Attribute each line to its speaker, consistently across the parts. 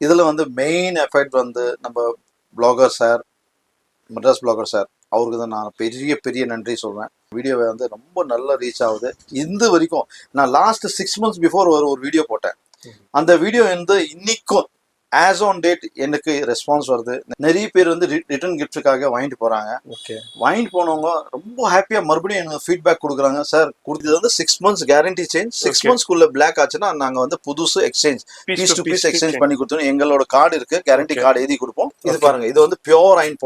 Speaker 1: இதுல வந்து main effect வந்து நம்ம blogger sir, Madras blogger sir, அவருக்கு தான் நான் பெரிய பெரிய நன்றி சொல்வேன். வீடியோவை வந்து ரொம்ப நல்லா ரீச் ஆகுது. இந்த வரைக்கும் நான் லாஸ்ட் 6 months பிஃபோர் ஒரு வீடியோ போட்டேன். அந்த வீடியோ வந்து இன்னைக்கும் ஆஸ் ஆன் டேட் எனக்கு ரெஸ்பான்ஸ் வருது. நிறைய பேர் வந்து ரிட்டர்ன் கிஃப்ட்டுக்காக வாங்கிட்டு போறாங்க. வாங்கிட்டு போனவங்க ரொம்ப ஹாப்பியா மறுபடியும் எனக்கு ஃபீட்பேக் கொடுக்குறாங்க. சார் கொடுத்தது வந்து 6 months கேரண்டி சேஞ்ச், 6 monthsக்குள்ள பிளாக் ஆச்சுன்னா நாங்க வந்து புதுசு exchange piece to piece exchange பண்ணி கொடுத்தோம். எங்களோட கார்டு இருக்கு, கேரண்டி கார்டு எழுதி கொடுப்போம். இது பாருங்க, இது வந்து பியோர் அயன்.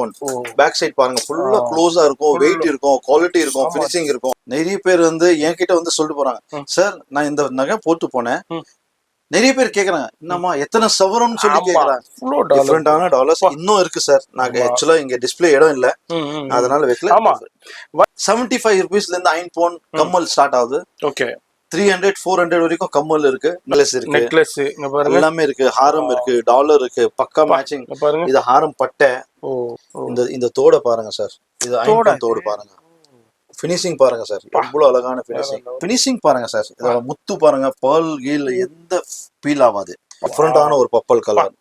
Speaker 1: பேக் சைட் பாருங்க, ஃபுல்லா க்ளோஸா இருக்கும், வெயிட் இருக்கும், குவாலிட்டி இருக்கும், ஃபினிஷிங் இருக்கும். நிறைய பேர் வந்து என்கிட்ட வந்து சொல்லிட்டு போறாங்க, சார் நான் இந்த நகை போட்டு போனேன். நிறைய பேர் கேக்குறாங்க, என்னமா எத்தனை சவரம்னு சொல்லி கேக்குறாங்க. டிஃபரெண்டான டாலர்ஸ் இன்னும் இருக்கு சார். நாங்க ஆக்சுவலா இங்க டிஸ்பிளே இடம் இல்ல, அதனால வைக்கல. 75 rupeesல இருந்து அயன் போன் கம்மல் ஸ்டார்ட் ஆகுது. 300 400 வரைக்கும் கம்மல் இருக்கு, நெக்லஸ் எல்லாமே இருக்கு, ஹாரம் இருக்கு, டாலர் இருக்கு, பக்கா மேட்சிங். இது ஹாரம் பட்டை. இந்த தோட பாருங்க சார், இது அயன் தோடு பாருங்க. ஃபினிஷிங் பாருங்க சார், எவ்வளவு அழகான ஃபினிஷிங் பாருங்க சார். இதோட முத்து பாருங்க, பேர்ல் கீழ் எந்த ஃபீல் ஆகாது. டிஃபரெண்டான ஒரு பர்பிள் கலர்,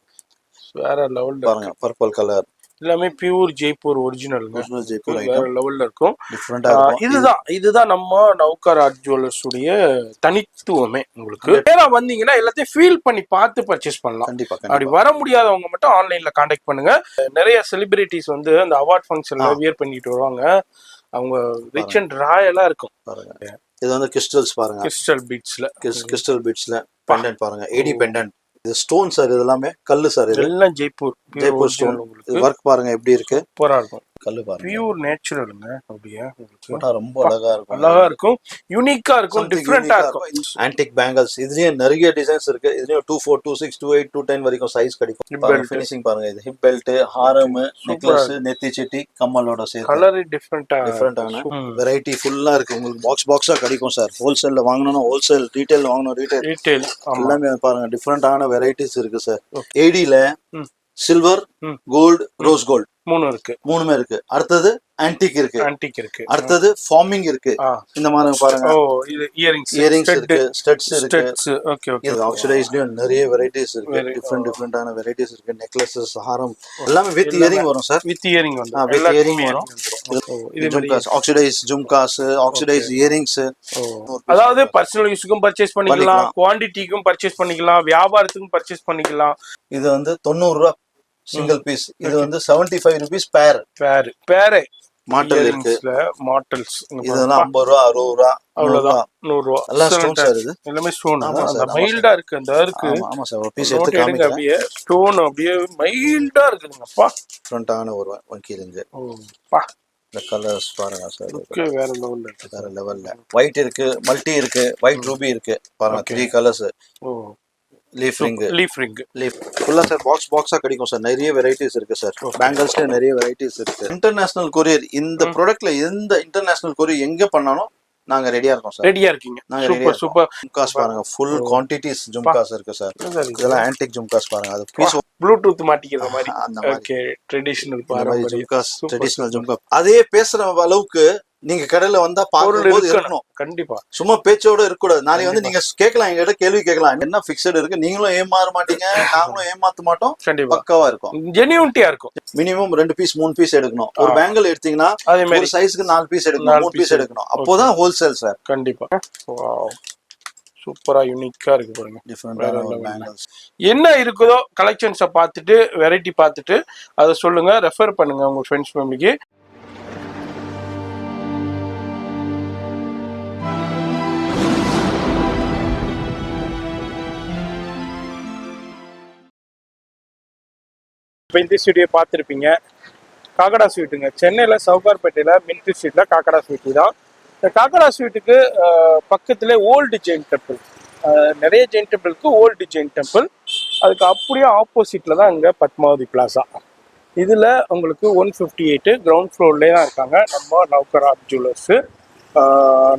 Speaker 2: வேற லெவல்
Speaker 1: பாருங்க. பர்பிள் கலர்
Speaker 2: எல்லாமே பியூர் ஜெய்ப்பூர் ஒரிஜினல்
Speaker 1: ஜெய்ப்பூர்
Speaker 2: வேற லெவல்ல இருக்கும்.
Speaker 1: டிஃபரெண்டா இருக்கும்.
Speaker 2: இதுதான் நம்ம நவ்கர் ஆர்ட் ஜுவல்லர்ஸ் உடைய தனித்துவமே. உங்களுக்கு நேரா வந்தீங்கன்னா எல்லாத்தையும் ஃபீல் பண்ணி பார்த்து பர்ச்சேஸ் பண்ணலாம்.
Speaker 1: கண்டிப்பா.
Speaker 2: அப்படி வர முடியாதவங்க மட்டும் ஆன்லைன்ல கான்டாக்ட் பண்ணுங்க. நிறைய செலிபிரிட்டிஸ் வந்து அந்த அவார்ட் ஃபங்க்ஷன்ல வியர் பண்ணிட்டு வருவாங்க. அவங்க ரிச் அண்ட் ராயலா இருக்கும்
Speaker 1: பாருங்க. இது வந்து கிறிஸ்டல்ஸ் பாருங்க, கிறிஸ்டல் பீட்ஸ்ல பெண்டன்ட் பாருங்க, ஏடி பெண்டன்ட். இது ஸ்டோன் சார், இது எல்லாமே கல்லு சார். இது
Speaker 2: எல்லாம் ஜெய்ப்பூர்
Speaker 1: ஸ்டோன். வர்க் பாருங்க எப்படி இருக்கு,
Speaker 2: சூப்பரா இருக்கும்.
Speaker 1: கல்லு பாருங்க,
Speaker 2: பியூர் நேச்சுரல்ங்க. அப்படியே
Speaker 1: போட்டா ரொம்ப அழகா இருக்கும்,
Speaker 2: யூனிக்கா இருக்கும், டிஃபரெண்டா இருக்கும்.
Speaker 1: ஆன்டிக் பேங்கிள்ஸ், இதுலயே நிறைய டிசைன்ஸ் இருக்கு. இதுலயும் 24 26 28 210 வரைக்கும் சைஸ் கிடைக்கும். ஃபினிஷிங் பாருங்க, இது ஹிப் பெல்ட், ஹாரம், நெக்லஸ், நெத்தி சிட்டி, கம்மலோட சேர்த்து
Speaker 2: கலர் டிஃபரெண்டான
Speaker 1: வெரைட்டி ஃபுல்லா இருக்கு. உங்களுக்கு பாக்ஸா கிடைக்கும் சார். ஹோல்சேல்ல வாங்கணும்னா ஹோல்சேல், ரீட்டைல் வாங்கணும் ரீட்டைல், எல்லாமே பாருங்க. டிஃபரெண்டான வெரைட்டிஸ் இருக்கு சார். ஏடில சில்வர், கோல்டு, ரோஸ் கோல்டு மூணுமே இருக்கு. அடுத்தது ஆன்டிக் இருக்கு, அடுத்தது ஃபார்மிங் இருக்கு. இந்த மாதிரி பாருங்க, இயரிங்ஸ் இருக்கு, ஸ்டட்ஸ் இருக்கு. இது ஆக்சிடைஸ்லயும் நிறைய வெரைட்டிஸ் இருக்கு, டிஃபரெண்டான வெரைட்டிஸ் இருக்கு. நெக்லஸஸ், ஹாரம் எல்லாமே வித் இயரிங் வரும் சார். வித் இயரிங் வரும். இது jhumkas, oxidised jhumkas, oxidised earrings.
Speaker 2: அதாவது பர்சனல் யூஸ்க்கும் பர்ச்சேஸ் பண்ணிக்கலாம், குவாண்டிட்டிக்கும் பர்ச்சேஸ் பண்ணிக்கலாம், வியாபாரத்துக்கும் பர்ச்சேஸ் பண்ணிக்கலாம்.
Speaker 1: இது வந்து 90 ரூபாய் சிங்கிள் பீஸ். இது வந்து 75 rupees பேர். மாட்டல் இருக்கு,
Speaker 2: மாட்டல்ஸ்
Speaker 1: இதெல்லாம் 50 ரூபா 60 ரூபா
Speaker 2: அவ்வளவுதான், 100 ரூபா.
Speaker 1: எல்லாம் ஸ்டோன் சார். இது
Speaker 2: எல்லாமே ஸ்டோன். அந்த மைல்டா இருக்கு, அந்த இருக்கு.
Speaker 1: ஆமா சார், ஒரு பீஸ் எடுத்து காமிங்க.
Speaker 2: அப்படியே ஸ்டோன் அப்படியே மைல்டா இருக்குங்கப்பா.
Speaker 1: டிஃபரெண்டான ஒரு வக்கீலுங்க.
Speaker 2: பா,
Speaker 1: இந்த கலர்ஸ் பாருங்க சார்,
Speaker 2: வேற லெவல்ல இருக்கு.
Speaker 1: வேற லெவல்ல ஒயிட் இருக்கு, மல்டி இருக்கு, ஒயிட் ரூபி இருக்கு பாருங்க. 3 கலர்ஸ். லீஃப் ரிங் ஃபுல்லா சார் பாக்ஸா கிடைக்கும் சார். நிறைய வெரைட்டிஸ் இருக்கு சார். பேங்கிள்ஸ்ல நிறைய வெரைட்டிஸ் இருக்கு. இன்டர்நேஷனல் கொரியர், இந்த ப்ராடக்ட்ல எந்த இன்டர்நேஷனல் கொரியர் எங்க பண்ணாலும் நாங்க ரெடியா இருக்கோம் சார்.
Speaker 2: ரெடியா இருக்கீங்க? சூப்பர்.
Speaker 1: ஜும்காஸ் பாருங்க, ஃபுல் குவான்டிட்டிஸ் ஜும்காஸ் இருக்கு சார். இதெல்லாம் ஆன்டிக் ஜும்காஸ் பாருங்க. அது பீஸ்
Speaker 2: ப்ளூடூத் மாட்டிக்கிற மாதிரி. ஓகே, ட்ரெடிஷனல் பாரம்பரிய
Speaker 1: ஜும்காஸ், ட்ரெடிஷனல் ஜும்காஸ். அதே பேசுற அளவுக்கு நீங்க கடையில வந்தா பார்க்கும்போது இருக்கணும்.
Speaker 2: கண்டிப்பா,
Speaker 1: சும்மா பேச்சோட இருக்க கூடாது. நாளைக்கு வந்து நீங்க கேட்கலாம், எங்கிட்ட கேள்வி கேட்கலாம், என்ன பிக்சட் இருக்கு, நீங்களும் ஏமாற மாட்டீங்க, நாங்களும் ஏமாத்த மாட்டோம்.
Speaker 2: கண்டிப்பா
Speaker 1: பக்காவா இருக்கும்,
Speaker 2: ஜெனியூனிட்டியா இருக்கும்.
Speaker 1: மினிமம் 2 பீஸ் 3 பீஸ் எடுக்கணும். ஒரு பேங்கிள் எடுத்தீங்கன்னா ஒரு சைஸ்க்கு 4 பீஸ் எடுக்கணும், 3 பீஸ் எடுக்கணும். அப்போதான் ஹோல்சேல் சார்.
Speaker 2: கண்டிப்பா. சூப்பரா யூனிக்கா இருக்கு பாருங்க.
Speaker 1: டிஃபரெண்டான
Speaker 2: என்ன இருக்குதோ கலெக்ஷன்ஸை பார்த்துட்டு, வெரைட்டி பார்த்துட்டு அதை சொல்லுங்க, ரெஃபர் பண்ணுங்க உங்க ஃப்ரெண்ட்ஸ் ஃபேமிலிக்கு. இப்போ இந்த ஸ்வீட்டை பார்த்துருப்பீங்க, காக்கடா ஸ்வீட்டுங்க. சென்னையில் சவுகார்பேட்டையில் மின்ட்ரி ஸ்ட்ரீட்டில் காக்கடா ஸ்வீட்டு தான். இந்த காக்கடா ஸ்வீட்டுக்கு பக்கத்தில் ஓல்டு ஜெயின் டெம்பிள், நிறைய ஜெயின் டெம்பிளுக்கு ஓல்டு ஜெயின் டெம்பிள், அதுக்கு அப்படியே ஆப்போசிட்டில் தான் இங்கே பத்மாவதி பிளாசா. இதில் உங்களுக்கு 158 கிரவுண்ட் ஃப்ளோர்லேயே தான் இருக்காங்க நம்ம நவ்கர் ஆர்ட் ஜுவல்லர்ஸு.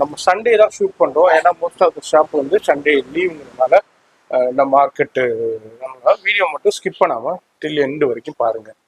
Speaker 2: நம்ம சண்டே தான் ஷூட் பண்ணுறோம், ஏன்னா மோஸ்ட் ஆஃப் த ஷாப் வந்து சண்டே லீவுங்கிறதுனால இந்த மார்க்கெட்டு வீடியோ மட்டும் ஸ்கிப் பண்ணாமல் டில் எண்டு வரைக்கும் பாருங்கள்.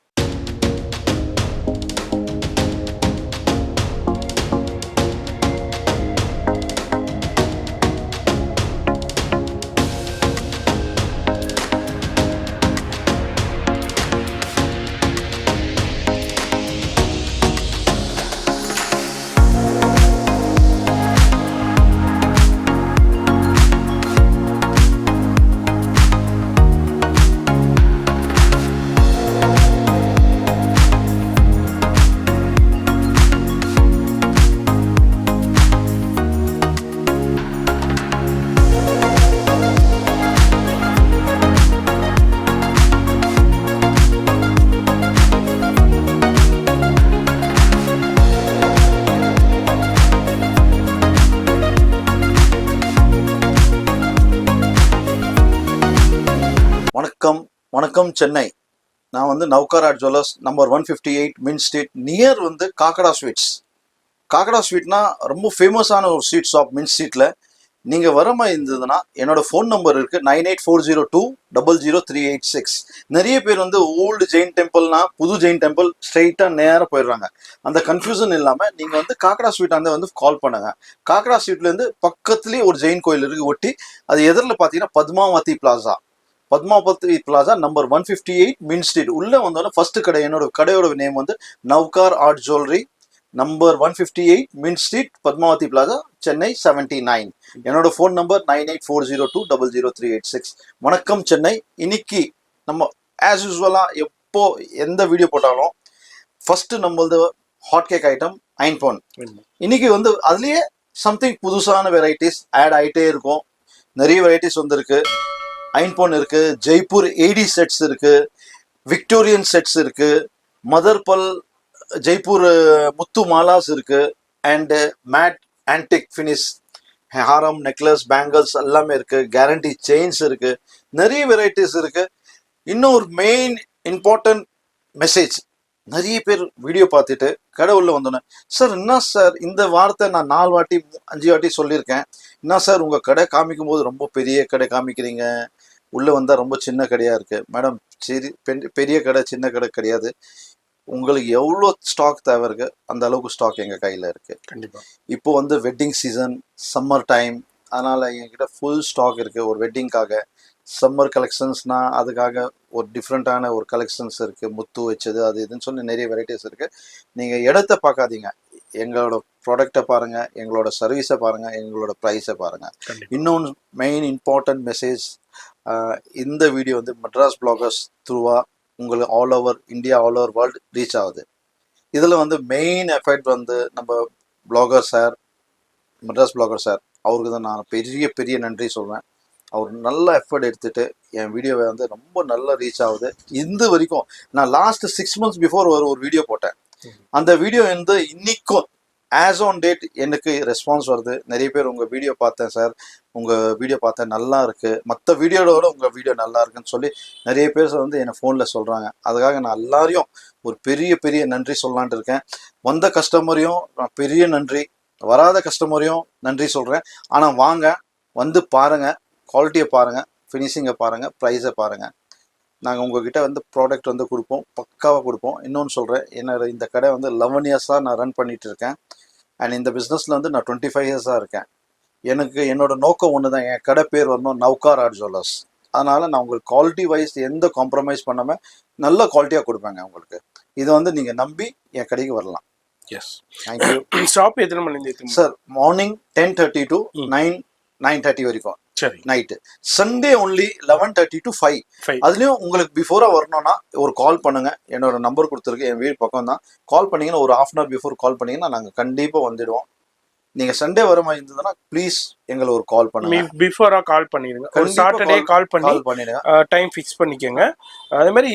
Speaker 1: வணக்கம் சென்னை. நான் வந்து நவ்கார் ஆர்ட் ஜுவல்லர்ஸ் நம்பர் 158 மின் ஸ்ட்ரீட் நியர் வந்து காக்கடா ஸ்வீட்ஸ். காக்கடா ஸ்வீட்னா ரொம்ப ஃபேமஸான ஒரு ஸ்வீட் ஷாப் மின் ஸ்ட்ரீட்டில். நீங்கள் வர மாதிரி இருந்ததுன்னா என்னோட ஃபோன் நம்பர் இருக்குது 9840200386. நிறைய பேர் வந்து ஓல்டு ஜெயின் டெம்பிள்னா புது ஜெயின் டெம்பிள் ஸ்ட்ரெயிட்டாக நேராக போயிடுறாங்க. அந்த கன்ஃபியூஷன் இல்லாமல் நீங்கள் வந்து காக்கடா ஸ்வீட் வந்து கால் பண்ணுங்க. காக்கடா ஸ்வீட்லேருந்து பக்கத்துலேயே ஒரு ஜெயின் கோயில் இருக்குது ஒட்டி. அது எதிரில் பார்த்தீங்கன்னா பத்மாவதி பிளாசா நம்பர் 158 மின் ஸ்ட்ரீட். உள்ளே வந்தோன்னா ஃபர்ஸ்ட் கடை, என்னோட கடையோட நேம் வந்து நவ்கார் ஆர்ட் ஜுவல்லரி, நம்பர் 158 மின் ஸ்ட்ரீட், பத்மாவதி பிளாசா, சென்னை 79. என்னோட ஃபோன் நம்பர் 9840200386. வணக்கம் சென்னை. இன்னைக்கு நம்ம ஆஸ் யூஸ்வலா எப்போ எந்த வீடியோ போட்டாலும் ஃபர்ஸ்ட் நம்மளது ஹாட் கேக் ஐட்டம் ஐன்போன். இன்னைக்கு வந்து அதுலயே சம்திங் புதுசான வெரைட்டிஸ் ஆட் ஆகிட்டே இருக்கும். நிறைய வெரைட்டிஸ் வந்துருக்கு. ஐன்போன் இருக்கு, ஜெய்ப்பூர் ஏடி செட்ஸ் இருக்கு, விக்டோரியன் செட்ஸ் இருக்கு, மதர்பல் ஜெய்ப்பூர் முத்து மாலாஸ் இருக்கு, and mat antique finish Haram necklace bangles எல்லாமே இருக்கு. கேரண்டி செயின்ஸ் இருக்கு. நிறைய வெரைட்டிஸ் இருக்கு. இன்னொரு மெயின் இம்பார்ட்டன்ட் மெசேஜ், நிறைய பேர் வீடியோ பார்த்துட்டு கடவுள்ல வந்தோன்னே, சார் என்ன சார் இந்த வார்த்தை நான் 4 வாட்டி 5 வாட்டி சொல்லியிருக்கேன், என்ன சார் உங்க கடை காமிக்கும் போது ரொம்ப பெரிய கடை காமிக்கிறீங்க, உள்ள வந்தா ரொம்ப சின்ன கடையா இருக்கு. மேடம், சரி, பெரிய கடை சின்ன கடை கிடையாது. உங்களுக்கு எவ்வளோ ஸ்டாக் தேவை இருக்கு அந்த அளவுக்கு ஸ்டாக் எங்க கையில இருக்கு.
Speaker 2: கண்டிப்பா.
Speaker 1: இப்போ வந்து வெட்டிங் சீசன், சம்மர் டைம், அதனால என்கிட்ட ஃபுல் ஸ்டாக் இருக்கு. ஒரு வெட்டிங்காக சம்மர் கலெக்ஷன்ஸ்னா அதுக்காக ஒரு டிஃப்ரெண்ட்டான ஒரு கலெக்ஷன்ஸ் இருக்கு. முத்து வச்சது அது இதுன்னு சொல்லி நிறைய வெரைட்டிஸ் இருக்கு. நீங்க இடத்த பார்க்காதீங்க, எங்களோட ப்ராடக்டை பாருங்க, எங்களோட சர்வீஸை பாருங்க, எங்களோட ப்ரைஸை பாருங்க. இன்னொன்று மெயின் இம்பார்ட்டன்ட் மெசேஜ், இந்த வீடியோ வந்து மெட்ராஸ் பிளாகர்ஸ் த்ரூவா உங்களுக்கு all over India, all over world reach ஆகுது. இதில் வந்து மெயின் எஃபெக்ட் வந்து நம்ம blogger sir, Madras blogger sir, அவருக்கு தான் நான் பெரிய பெரிய நன்றி சொல்வேன். அவர் நல்ல எஃபர்ட் எடுத்துட்டு என் வீடியோவை வந்து ரொம்ப நல்லா ரீச் ஆகுது. இந்த வரைக்கும் நான் லாஸ்ட் 6 months பிஃபோர் ஒரு வீடியோ போட்டேன். அந்த வீடியோ வந்து இன்னைக்கும் ஆஸ் ஆன் டேட் எனக்கு ரெஸ்பான்ஸ் வருது. நிறைய பேர் உங்கள் வீடியோ பார்த்தேன் சார், உங்கள் வீடியோ பார்த்தேன் நல்லா இருக்கு, மற்ற வீடியோவோட உங்கள் வீடியோ நல்லா இருக்குன்னு சொல்லி நிறைய பேர் வந்து என்னை ஃபோனில் சொல்கிறாங்க. அதுக்காக நான் எல்லாரையும் ஒரு பெரிய பெரிய நன்றி சொல்லலான்ட்டு இருக்கேன். வந்த கஸ்டமரையும் நான் பெரிய நன்றி, வராத கஸ்டமரையும் நன்றி சொல்கிறேன். ஆனால் வாங்க, வந்து பாருங்கள், குவாலிட்டியை பாருங்கள், ஃபினிஷிங்கை பாருங்கள், ப்ரைஸை பாருங்கள். நாங்கள் உங்ககிட்ட வந்து ப்ராடக்ட் வந்து கொடுப்போம், பக்காவாக கொடுப்போம். இன்னொன்று சொல்கிறேன், என்னோட இந்த கடை வந்து 11 இயர்ஸாக நான் ரன் பண்ணிட்டு இருக்கேன். அண்ட் இந்த பிஸ்னஸில் வந்து நான் 25 இயர்ஸாக இருக்கேன். எனக்கு என்னோட நோக்கம் ஒன்று தான், என் கடை பேர் வரணும் நவ்கார் ஆர்ட் ஜுவல்லர்ஸ். அதனால் நான் உங்களுக்கு குவாலிட்டி வைஸ் எந்த காம்ப்ரமைஸ் பண்ணாமல் நல்ல குவாலிட்டியாக கொடுப்பேங்க உங்களுக்கு. இதை வந்து நீங்கள் நம்பி என் கடைக்கு வரலாம்.
Speaker 2: S,
Speaker 1: thank you.
Speaker 2: ஷாப் எத்தனை மணிலேருந்து
Speaker 1: சார்? மார்னிங் 10:30 to 9:30 வரைக்கும்.
Speaker 2: சரி.
Speaker 1: Night Sunday only 11:30 to 5. அதுலயும் உங்களுக்கு பிஃபோரா வரணும்னா ஒரு கால் பண்ணுங்க. என்னோட நம்பர் கொடுத்துருக்கு, என் வீடு பக்கம் தான். கால் பண்ணீங்கன்னா ஒரு 1/2 hour பிஃபோர் கால் பண்ணீங்கன்னா நாங்கள் கண்டிப்பாக வந்துடுவோம். நீங்க சண்டே வர மாதிரி இருந்ததுன்னா ப்ளீஸ் எங்களை ஒரு கால் பண்ணுங்க.
Speaker 2: பிஃபோரா கால் பண்ணிடுங்க. ஒரு சாட்டர்டே கால் பண்ணிடுங்க, டைம் ஃபிக்ஸ் பண்ணிக்கோங்க. அதே மாதிரி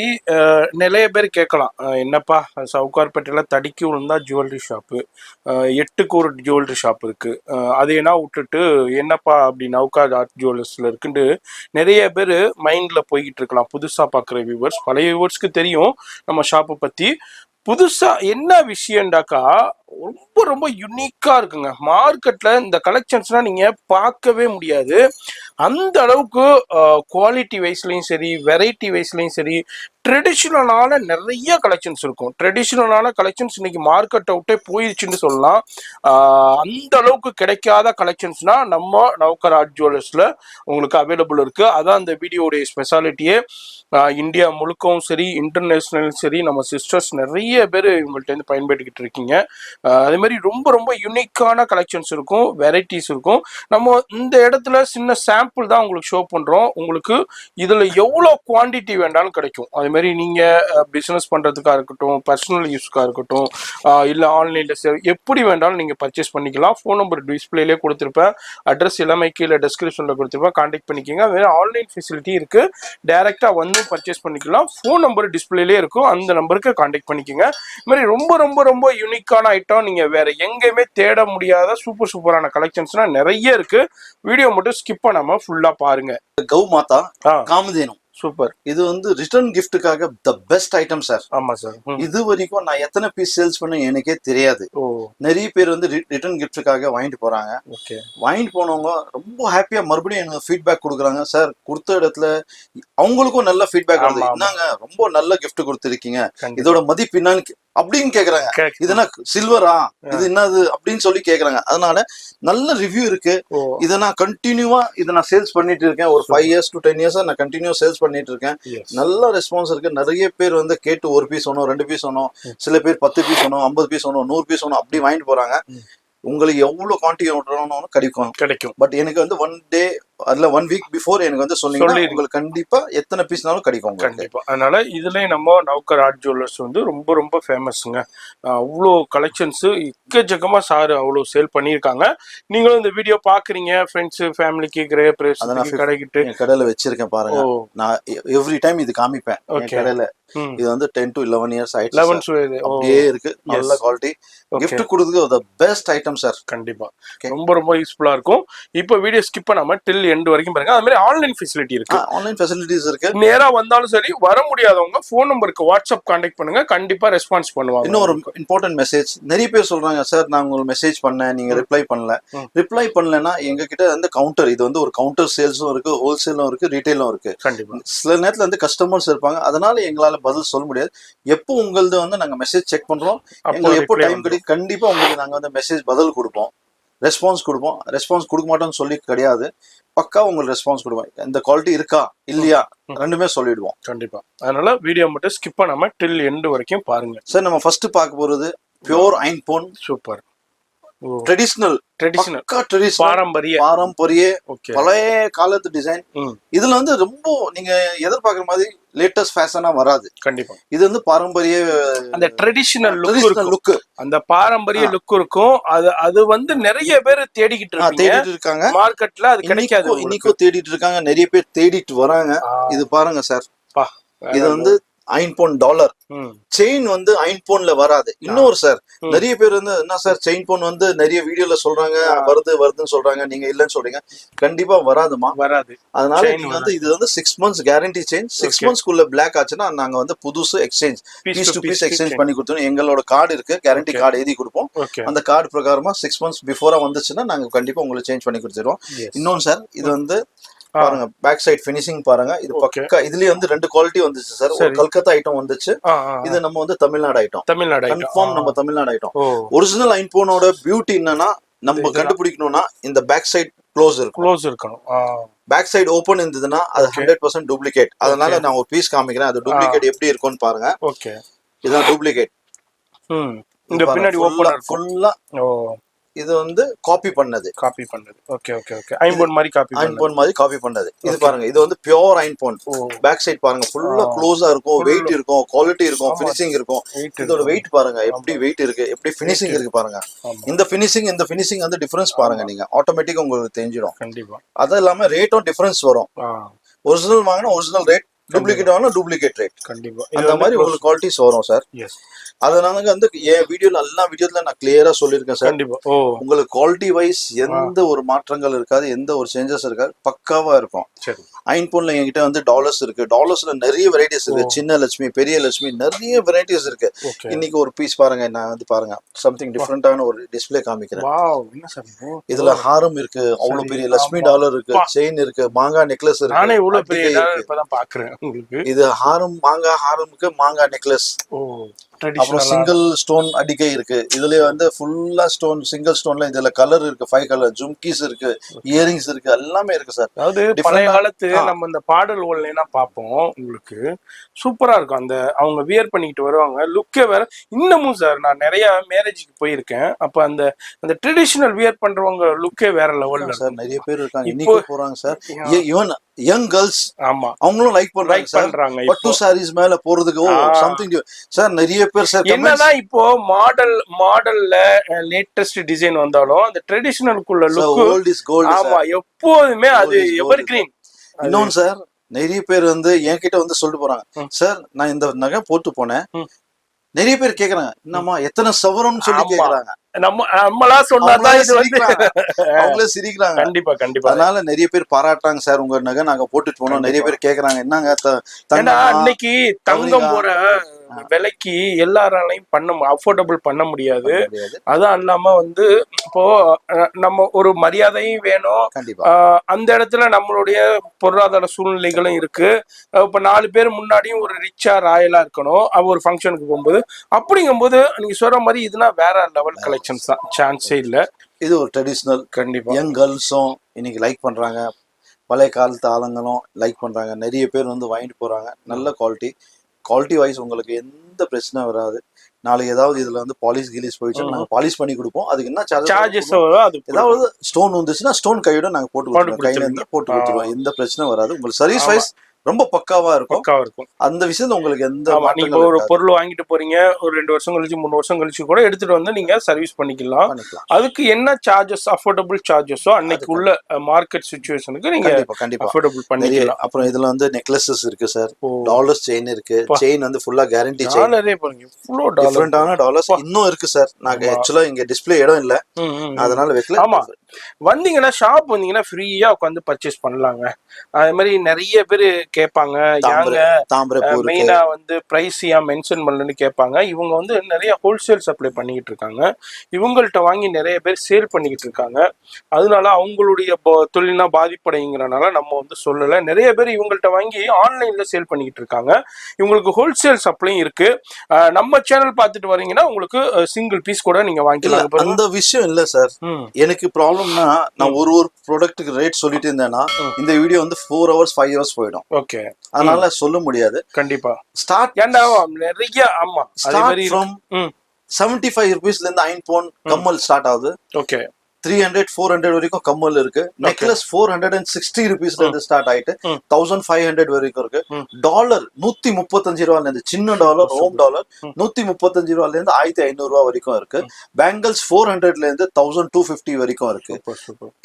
Speaker 2: நிறைய பேர் கேட்கலாம், என்னப்பா சவுகார்பேட்டையில் தடிக்கு விழுந்தா ஜுவல்லரி ஷாப்பு, 8க்கு ஒரு ஜுவல்லரி ஷாப் இருக்கு, அது என்ன விட்டுட்டு என்னப்பா அப்படி நவ்கார் ஆர்ட் ஜுவல்லர்ஸ்ல இருக்குன்னு நிறைய பேர் மைண்ட்ல போய்கிட்டு இருக்கலாம். புதுசா பார்க்குற வியூவர்ஸ், பழைய வியூவர்ஸ்க்கு தெரியும் நம்ம ஷாப்பை பத்தி. புதுசா என்ன விஷயம்டாக்கா, ரொம்ப ரொம்ப யுனிக்கா இருக்குங்க. மார்க்கெட்ல இந்த கலெக்ஷன்ஸ்லாம் நீங்க பார்க்கவே முடியாது. அந்த அளவுக்கு குவாலிட்டி வைஸ்லயும் சரி, வெரைட்டி வைஸ்லயும் சரி, ட்ரெடிஷ்னலான நிறைய கலெக்ஷன்ஸ் இருக்கும். ட்ரெடிஷ்னலான கலெக்ஷன்ஸ் இன்னைக்கு மார்க்கெட் அவுட்டே போயிடுச்சுன்னு சொல்லலாம். அந்த அளவுக்கு கிடைக்காத கலெக்ஷன்ஸ்னா நம்ம நவ்கார் ஆர்ட் ஜுவல்லர்ஸ்ல உங்களுக்கு அவைலபிள் இருக்கு. அதான் அந்த வீடியோடைய ஸ்பெஷாலிட்டியே. இந்தியா முழுக்கவும் சரி, இன்டர்நேஷ்னலும் சரி, நம்ம சிஸ்டர்ஸ் நிறைய பேர் இவங்கள்ட்ட இருந்து பயன்படுத்திக்கிட்டு இருக்கீங்க. அதே மாதிரி ரொம்ப ரொம்ப யூனிக்கான கலெக்ஷன்ஸ் இருக்கும், வெரைட்டிஸ் இருக்கும். நம்ம இந்த இடத்துல சின்ன சாம்பிள் தான் உங்களுக்கு ஷோ பண்றோம். உங்களுக்கு இதுல எவ்வளோ குவான்டிட்டி வேண்டாலும் கிடைக்கும். அதே மாதிரி நீங்க பிசினஸ் பண்றதுக்காக இருக்கட்டும், பர்சனல் யூஸ்க்காக இருக்கட்டும், இல்ல ஆன்லைன்ல எப்படி வேண்டாலும் நீங்க பர்ச்சேஸ் பண்ணிக்கலாம். ஃபோன் நம்பர் டிஸ்பிளேலே கொடுத்துருப்பேன், அட்ரஸ் எல்லாமே கீழே டெஸ்கிரிப்ஷன்ல கொடுத்துருப்பேன், கான்டாக்ட் பண்ணிக்கோங்க. வேற ஆன்லைன் ஃபெசிலிட்டி இருக்கு, டைரக்டா வந்து பர்ச்சேஸ் பண்ணிக்கலாம். ஃபோன் நம்பர் டிஸ்பிளேலே இருக்கும், அந்த நம்பருக்கு கான்டாக்ட் பண்ணிக்கோங்க. இது மாதிரி ரொம்ப ரொம்ப ரொம்ப யூனிக்கான ஐட்டம், நீங்க வேற எங்கேயுமே தேட முடியாத சூப்பர் சூப்பரான கலெக்ஷன்ஸ்னா நிறைய இருக்கு. வீடியோ மட்டும் ஸ்கிப் பண்ணாம ஃபுல்லா பாருங்க.
Speaker 1: கௌ மாதா காமதேனு
Speaker 2: சூப்பர்.
Speaker 1: இது வந்து ரிட்டர்ன் கிஃப்ட்டுக்காக த பெஸ்ட் ஐட்டம் சார்.
Speaker 2: ஆமா சார்.
Speaker 1: இது வரைக்கும் நான் எத்தனை பீஸ் சேல்ஸ் பண்ண எனக்கே தெரியாது.
Speaker 2: ஓ.
Speaker 1: நிறைய பேர் வந்து ரிட்டர்ன் கிஃப்ட்டுக்காக வாங்கிட்டு போறாங்க.
Speaker 2: ஓகே.
Speaker 1: வாங்கிட்டு போனவங்க ரொம்ப ஹாப்பியா மறுபடியும் எனக்கு ஃபீட்பேக் கொடுக்குறாங்க. சார் கொடுத்த இடத்துல அவங்களுக்கும் நல்ல ஃபீட்பேக் வருது. என்னங்க ரொம்ப நல்ல கிஃப்ட் கொடுத்துருக்கீங்க, இதோட மதிப்பு என்னன்னு அப்படின்னு கேக்குறாங்க. இது என்ன சில்வரா, இது என்னது அப்படின்னு சொல்லி கேக்குறாங்க. அதனால நல்ல ரிவ்யூ இருக்கு. இதை நான் கண்டினியூவா இதை நான் சேல்ஸ் பண்ணிட்டு இருக்கேன். ஒரு 5 years to 10 years நான் கண்டினியூ சேல்ஸ் பண்ணிட்டு இருக்கேன். நல்ல ரெஸ்பான்ஸ் இருக்கு. நிறைய பேர் வந்து கேட்டு 1 பீஸ் வேணும், 2 பீஸ் வேணும், சில பேர் 10 பீஸ் வேணும், 50 பீஸ் வேணும், 100 பீஸ் வேணும், அப்படி வாங்கிட்டு போறாங்க. உங்களுக்கு எவ்வளவு குவான்டிட்டி கிடைக்கும். பட் எனக்கு வந்து 1 day அதுல 1 week பிஃபோர் எனக்கு வந்து சொன்னீங்கன்னா உங்களுக்கு கண்டிப்பா எத்தனை பீஸ்னாலும் கிடைக்கும்
Speaker 2: கண்டிப்பா. அதனால இதுலயும் நம்ம நௌகர் ஆர்ட் ஜுவல்லர்ஸ் வந்து ரொம்ப ரொம்ப ஃபேமஸ்ங்க. அவ்வளோ கலெக்ஷன்ஸ் எக்கச்சக்கமா சார் அவ்வளோ சேல் பண்ணியிருக்காங்க. நீங்களும் இந்த வீடியோ பாக்குறீங்க, ஃப்ரெண்ட்ஸ் ஃபேமிலிக்கு கிரேப்ரேஸ் கடைக்கிட்டு
Speaker 1: கடையில வச்சிருக்கேன் பாருங்க. நான் எவ்ரி டைம் இது காமிப்பேன் கடையில. இது வந்து 10 to 11 years ஆயிடுச்சு. அப்படியே இருக்கு. நல்ல குவாலிட்டி. gift கொடுக்குறது the best item சார்.
Speaker 2: கண்டிப்பா ரொம்ப ரொம்ப யூஸ்ஃபுல்லா இருக்கும். இப்போ வீடியோ ஸ்கிப் பண்ணாம டில் எண்ட் வரைக்கும் பாருங்க. அது மாதிரி ஆன்லைன் ஃபெசிலிட்டி இருக்கு.
Speaker 1: ஆன்லைன் ஃபெசிலிட்டிஸ் இருக்கு.
Speaker 2: நேரா வந்தாலும் சரி, வர முடியாதவங்க ஃபோன் நம்பருக்கு வாட்ஸ்அப் கான்டாக்ட் பண்ணுங்க, கண்டிப்பா ரெஸ்பான்ஸ் பண்ணுவாங்க.
Speaker 1: இன்னொரு இம்பார்ட்டன்ட் மெசேஜ், நிறைய பேர் சொல்றாங்க சார் நான் உங்களுக்கு மெசேஜ் பண்ணேன், நீங்க ரிப்ளை பண்ணல. ரிப்ளை பண்ணலன்னா எங்க கிட்ட வந்து கவுண்டர், இது வந்து ஒரு கவுண்டர் சேல்ஸும் இருக்கு, ஹோல்சேலும் இருக்கு, ரீட்டைலும் இருக்கு. சில நேரத்துல வந்து கஸ்டமர்ஸ் இருப்பாங்க, அதனால எங்களால பதில் சொல்ல முடியாது. எப்போ உங்களது வந்து நாங்க மெசேஜ் செக் பண்றோம், எங்களுக்கு எப்போ டைம் கிடைக்கும் கண்டிப்பா உங்களுக்கு நாங்க வந்து மெசேஜ் பதில் கொடுப்போம், ரெஸ்பான்ஸ் கொடுப்போம். ரெஸ்பான்ஸ் கொடுக்க மாட்டோம்னு சொல்லி கிடையாது, பக்கா உங்களுக்கு ரெஸ்பான்ஸ் கொடுப்போம். இந்த குவாலிட்டி இருக்கா இல்லையா ரெண்டுமே சொல்லிடுவோம்
Speaker 2: கண்டிப்பா. அதனால வீடியோ மட்டும் ஸ்கிப் பண்ணாம டில் எண்ட் வரைக்கும் பாருங்க.
Speaker 1: சார் நம்ம ஃபர்ஸ்ட் பார்க்க போறது பியூர் ஐன் போன்.
Speaker 2: சூப்பர்.
Speaker 1: ட்ரெடிஷனல் பாரம்பரிய பழைய காலத்து டிசைன். இதுல வந்து ரொம்ப நீங்க எதிர்பார்க்குற மாதிரி லேட்டஸ்ட் ஃபேஷனா வராது.
Speaker 2: கண்டிப்பா.
Speaker 1: இது வந்து பாரம்பரிய
Speaker 2: அந்த ட்ரெடிஷனல் லுக், அந்த பாரம்பரிய லுக் இருக்கும். அது வந்து நிறைய பேர் தேடிக்கிட்டு
Speaker 1: இருக்காங்க
Speaker 2: மார்க்கெட்ல. அது கிடைக்காது.
Speaker 1: இன்னைக்கும் தேடிட்டு இருக்காங்க, நிறைய பேர் தேடிட்டு வராங்க. இது பாருங்க சார், இது வந்து $9 செயின் வந்து $9 வராது. இன்னொரு சார், நிறைய பேர் வந்து என்ன சார் செயின் போன் வந்து நிறைய வீடியோல சொல்றாங்க வருதுன்னு சொல்றாங்க, நீங்க இல்லன்னு சொல்றீங்க. கண்டிப்பா வராதுமா, வராது. அதனால நீங்க வந்து இது வந்து 6 months கேரண்டி செயின். 6 monthsக்குள்ள பிளாக் ஆச்சுன்னா நாங்க வந்து புதுசு exchange, piece to piece exchange பண்ணி கொடுத்தோம். எங்களோட கார்டு இருக்கு, கேரண்டி கார்டு எழுதி கொடுப்போம். அந்த கார்டு பிரகாரமா 6 months பிஃபோரா வந்துச்சுன்னா நாங்க கண்டிப்பா உங்களுக்கு சேஞ்ச் பண்ணி கொடுத்துருவோம். இன்னொன்னு சார், இது வந்து பாருங்க பேக் சைடு ஃபினிஷிங் பாருங்க. இது பக்கா இதுலயே வந்து 2 குவாலிட்டி வந்துச்சு சார். ஒரு கல்கத்தா ஐட்டம் வந்துச்சு, இது நம்ம வந்து தமிழ்நாடு ஐட்டம். கன்ஃபார்ம் நம்ம தமிழ்நாடு ஐட்டம். ஒரிஜினல் ஐன்போனோட பியூட்டி என்னன்னா, நம்ம கண்டுபிடிக்கணும்னா இந்த பேக் சைடு க்ளோஸ் இருக்கணும். பேக் சைடு ஓபன் இருந்ததுன்னா அது 100% டூப்ளிகேட். அதனால நான் ஒரு பீஸ் காமிக்கிறேன், அது டூப்ளிகேட் எப்படி இருக்கும்னு பாருங்க. இதான் டூப்ளிகேட்.
Speaker 2: இந்த பின்னாடி ஓபன்
Speaker 1: ஃபுல்லா இது வந்து காப்பி பண்ணது.
Speaker 2: ஓகே. ஐன்போன் மாதிரி
Speaker 1: காப்பி பண்ணது. இது பாருங்க, இது வந்து பியூர் ஐன்போன். பேக் சைடு பாருங்க, ஃபுல்லா க்ளோஸா இருக்கும், வெயிட் இருக்கும், குவாலிட்டி இருக்கும், ஃபினிஷிங் இருக்கும். இதோட வெயிட் பாருங்க, எப்படி வெயிட் இருக்கு, எப்படி ஃபினிஷிங் இருக்கு பாருங்க. இந்த ஃபினிஷிங் வந்து டிஃபரன்ஸ் பாருங்க, நீங்க ஆட்டோமேட்டிக்கா உங்களுக்கு தெரிஞ்சிடும்.
Speaker 2: கண்டிப்பா.
Speaker 1: அது இல்லாம ரேட்டும் டிஃபரன்ஸ் வரும். ஒரிஜினல் வாங்கினா ஒரிஜினல் ரேட், டூப்ளிகேட் வாங்கினா டூப்ளிகேட் ரேட்.
Speaker 2: கண்டிப்பா.
Speaker 1: அந்த மாதிரி உங்களுக்கு குவாலிட்டிஸ் வரும் சார். அதனால வந்து என் வீடியோல எல்லா வீடியோல நான் கிளியரா சொல்லியிருக்கேன் சார். உங்களுக்கு குவாலிட்டி வைஸ் எந்த ஒரு மாற்றங்கள் இருக்காது, எந்த ஒரு சேஞ்சஸ் இருக்காது, பக்காவா இருக்கும். ஐன்போன்ல என்கிட்ட வந்து டாலர்ஸ் இருக்கு. டாலர்ஸ்ல நிறைய வெரைட்டிஸ் இருக்கு. சின்ன லட்சுமி, பெரிய லட்சுமி, நிறைய வெரைட்டிஸ் இருக்கு. இன்னைக்கு ஒரு பீஸ் பாருங்க, நான் வந்து பாருங்க சம்திங் டிஃபரெண்டான ஒரு டிஸ்பிளே காமிக்கிறேன். இதுல ஹாரம் இருக்கு, அவ்வளவு பெரிய லட்சுமி டாலர் இருக்கு, செயின் இருக்கு, மாங்காய் நெக்லஸ் இருக்கு. இது ஹாரம், மாங்காய் ஹாரமுக்கு மாங்காய் நெக்லஸ். அப்புறம் சிங்கிள் ஸ்டோன் அடிக்கை இருக்கு. இதுலயே வந்து ஃபுல்லா ஸ்டோன், சிங்கிள் ஸ்டோன்ல இதுல கலர் இருக்கு, 5 கலர் ஜும்கிஸ் இருக்கு, இயரிங்ஸ் இருக்கு, எல்லாமே இருக்கு சார்.
Speaker 2: அதாவது பழைய காலத்து நம்ம இந்த பாடல் ஓல்லாம் பார்ப்போம், உங்களுக்கு சூப்பரா இருக்கும். அந்த அவங்க வியர் பண்ணிக்கிட்டு வருவாங்க, லுக்கே வேற. இன்னமும் சார் நான் நிறைய மேரேஜுக்கு போயிருக்கேன், அப்ப அந்த அந்த ட்ரெடிஷனல் வியர் பண்றவங்க லுக்கே வேற லெவல்ல
Speaker 1: சார். நிறைய பேர் இருக்காங்க, இன்னைக்கு போறாங்க சார். ஈவன் யங் கேர்ள்ஸ்,
Speaker 2: ஆமா,
Speaker 1: அவங்களும் லைக் பண்றாங்க. பட்டு சாரீஸ் மேல போறதுக்கு சம்திங் சார். நிறைய பேர் சார்
Speaker 2: என்னன்னா இப்போ மாடல்ல லேட்டஸ்ட் டிசைன் வந்தாலும் அந்த ட்ரெடிஷனலுக்குள்ள லுக்
Speaker 1: ஓல்ட் இஸ் கோல்ட்.
Speaker 2: ஆமா, எப்போதுமே அது எவர் கிரீன்.
Speaker 1: இன்னொன்னு சார், நிறைய பேர் வந்து என்கிட்ட வந்து சொல்லிட்டு போறாங்க, சார் நான் இந்த நகை போட்டு போனேன், நிறைய பேர் கேக்குறாங்க, என்னம்மா எத்தனை சவரம்னு சொல்லி
Speaker 2: ஆமா.
Speaker 1: கேக்குறாங்க.
Speaker 2: நம்மளா சொன்னாதான் இது வந்து
Speaker 1: அவங்களே சிரிக்கிறாங்க.
Speaker 2: கண்டிப்பா கண்டிப்பா.
Speaker 1: அதனால நிறைய பேர் பாராட்டுறாங்க, சார் உங்க நகை நாங்க போட்டுட்டு போனோம். நிறைய பேர் கேக்குறாங்க, என்னங்க
Speaker 2: ஏன்னா
Speaker 1: தங்கமா
Speaker 2: அன்னைக்கு தங்கம்
Speaker 1: கவரிங்கா?
Speaker 2: போற விலைக்கு எல்லாராலையும் அஃபோர்டபுள் பண்ண முடியாது.
Speaker 1: பண்ண முடியாது.
Speaker 2: அதான் இல்லாம வந்து இப்போ நம்ம ஒரு மரியாதையும் வேணும்.
Speaker 1: கண்டிப்பா
Speaker 2: அந்த இடத்துல நம்மளுடைய பொருளாதார சூழ்நிலைகளும் இருக்கு. இப்ப 4 பேர் முன்னாடியும் ஒரு ரிச்சா ராயலா இருக்கணும் ஒரு ஃபங்க்ஷனுக்கு போகும்போது. அப்படிங்கும்போது நீங்க சொல்ற மாதிரி இதுனா வேற லெவல் கலெக்ஷன்ஸ் தான், சான்ஸே இல்ல.
Speaker 1: இது ஒரு ட்ரெடிஷ்னல்.
Speaker 2: கண்டிப்பா
Speaker 1: யங் கேர்ள்ஸும் இன்னைக்கு லைக் பண்றாங்க, பழைய காலத்து ஆளுங்களும் லைக் பண்றாங்க. நிறைய பேர் வந்து வாங்கிட்டு போறாங்க. நல்ல குவாலிட்டி வைஸ் உங்களுக்கு எந்த பிரச்சனை வராது. நாளைக்கு ஏதாவது இதுல வந்து பாலிஷ் கிலீஸ் போயிடுச்சு, நாங்க பாலிஷ் பண்ணி கொடுப்போம். அதுக்கு என்ன
Speaker 2: சார்ஜஸ்
Speaker 1: சார்ஜஸ், ஏதாவது ஸ்டோன் வந்துச்சுன்னா ஸ்டோன் கையோட நாங்க போட்டு கொடுத்துருவோம். கையில இருந்து போட்டு கொடுத்துருவோம். எந்த பிரச்சனை வராது. உங்களுக்கு சர்வீஸ் வைஸ் ரொம்ப பக்காவா இருக்கும். அந்த விஷயத்துல உங்களுக்கு எந்த
Speaker 2: நீங்க ஒரு பொருள் வாங்கிட்டு போறீங்க, ஒரு 2 வருஷம் கழிச்சு 3 வருஷம் கழிச்சு கூட எடுத்துட்டு வந்து நீங்க சர்வீஸ் பண்ணிக்கலாம். அதுக்கு என்ன சார்ஜஸ், அஃபோர்டபுள் சார்ஜஸோ அன்னைக்கு உள்ள மார்க்கெட் சிச்சுவேஷனுக்கு நீங்க அஃபோர்டபுள் பண்ணிக்கலாம்.
Speaker 1: அப்புறம் இதுல வந்து நெக்லஸஸ் இருக்கு சார், டாலர்ஸ் செயின் இருக்கு. செயின் வந்து ஃபுல்லா கேரண்டி செயின்.
Speaker 2: டாலரே பாருங்க, இவ்ளோ
Speaker 1: டிஃபரண்டான டாலர்ஸ் இன்னும் இருக்கு சார். நாங்க ஆக்சுவலா இங்க டிஸ்ப்ளே இடம் இல்ல, அதனால வைக்கல.
Speaker 2: ஆமா, வந்தீங்கன்னா ஷாப் வந்தீங்கன்னா ஃப்ரீயா உட்காந்து பர்ச்சேஸ் பண்ணலாங்க. அதே மாதிரி நிறைய பேர் கேட்பாங்க, மெயினா வந்து பிரைஸ் ஏன் மென்ஷன் பண்ணலன்னு கேட்பாங்க. இவங்க வந்து நிறைய ஹோல்சேல் சப்ளை பண்ணிக்கிட்டு இருக்காங்க. இவங்கள்ட்ட வாங்கி நிறைய பேர் சேல் பண்ணிக்கிட்டு இருக்காங்க. அதனால அவங்களுடைய தொழில்னா பாதிப்படைங்கிறனால நம்ம வந்து சொல்லலை. நிறைய பேர் இவங்கள்ட்ட வாங்கி ஆன்லைன்ல சேல் பண்ணிக்கிட்டு இருக்காங்க. இவங்களுக்கு ஹோல்சேல் சப்ளையும் இருக்கு. நம்ம சேனல் பார்த்துட்டு வரீங்கன்னா உங்களுக்கு சிங்கிள் பீஸ் கூட நீங்க வாங்கிக்கலாம்.
Speaker 1: அந்த விஷயம் இல்ல சார். எனக்கு ப்ராப்ளம்னா நான் ஒரு ப்ராடக்ட்டுக்கு ரேட் சொல்லிட்டு இருந்தேன்னா இந்த வீடியோ வந்து 4 hours 5 hours போயிடும்.
Speaker 2: ஓகே,
Speaker 1: அதனால சொல்ல முடியாது.
Speaker 2: கண்டிப்பா
Speaker 1: ஸ்டார்ட்
Speaker 2: நிறைய. ஆமா,
Speaker 1: ஸ்டார்ட் ஃப்ரம் 75 rupeesல இருந்து ஐம்பொன் கம்மல் ஸ்டார்ட் ஆகுது.
Speaker 2: ஓகே,
Speaker 1: 300 400 வரைக்கும் கம்மல் இருக்கு. நெக்லஸ் 460 rupeesல இருந்து ஸ்டார்ட் ஆயிட்டு 1500 வரைக்கும் இருக்கு. டாலர் 135 ரூபாயில இருந்து, சின்ன டாலர் ஹோம் டாலர் 135 ரூபாயில இருந்து 1500 ரூபாய் வரைக்கும் இருக்கு. பேங்கிள்ஸ் 400ல இருந்து 1250 வரைக்கும் இருக்கு.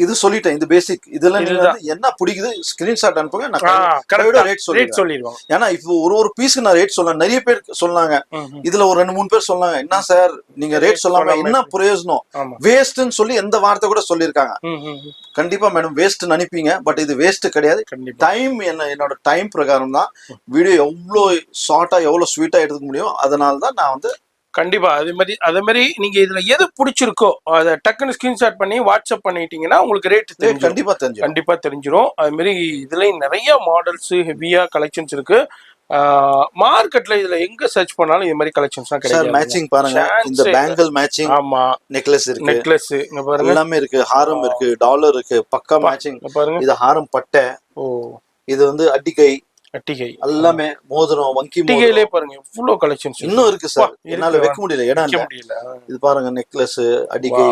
Speaker 1: இது சொல்லிட்டேன், இது பேசிக். இதுல நீங்க வந்து என்ன பிடிக்குது ஸ்கிரீன்ஷாட் அனுப்புங்க, நான் ரேட் சொல்லிடுவேன். ஏன்னா இப்போ ஒரு பீஸ்க்கு நான் ரேட் சொல்ல, நிறைய பேர் சொன்னாங்க. இதுல ஒரு 2-3 பேர் சொன்னாங்க, என்ன சார் நீங்க ரேட் சொல்லாம என்ன பிரயோஜனம், வேஸ்ட்னு சொல்லி எந்த வார்த்தை கூட சொல்லிருக்காங்க. கண்டிப்பா மேடம் வேஸ்ட் நினைப்பீங்க, பட் இது வேஸ்ட் கிடையாது. டைம் என்னோட டைம் பிரகாரம் தான் வீடியோ எவ்வளவு ஷார்ட்டா எவ்வளவு ஸ்வீட்டா எடுத்துக்க முடியும். அதனால தான் நான் வந்து
Speaker 2: கண்டிப்பா அதே மாதிரி நீங்க இதுல எது பிடிச்சிருக்கோ அதை டக்குன்னு ஸ்கிரீன்ஷாட் பண்ணி வாட்ஸ்அப் பண்ணிட்டீங்கன்னா உங்களுக்கு ரேட் கண்டிப்பா தெரிஞ்சிடும். அது மாதிரி இதுலயும் நிறைய மாடல்ஸ் ஹெவியா கலெக்ஷன்ஸ் இருக்கு. மார்க்கெட்ல இதுல எங்க சர்ச் பண்ணாலும் இது மாதிரி கலெக்ஷன்ஸ் கிடையாது.
Speaker 1: மேட்சிங் பாருங்க, இந்த பேங்கிள் மேட்சிங்,
Speaker 2: ஆமா,
Speaker 1: நெக்லஸ் இருக்கு,
Speaker 2: நெக்லஸ் இங்க பாருங்க
Speaker 1: எல்லாமே இருக்கு, ஹாரம் இருக்கு, டாலர் இருக்கு, பக்கா மேட்சிங்
Speaker 2: பாருங்க.
Speaker 1: இது ஹாரம் பட்டை, இது வந்து அட்டிகை எல்லாமே, மோதிரம் வங்கி
Speaker 2: அட்டிகையிலே பாருங்க இவ்வளவு கலெக்ஷன்ஸ்
Speaker 1: இன்னும் இருக்கு சார். என்னால வைக்க முடியல, இடம் இல்ல. இது பாருங்க, நெக்லஸ், அடிகை,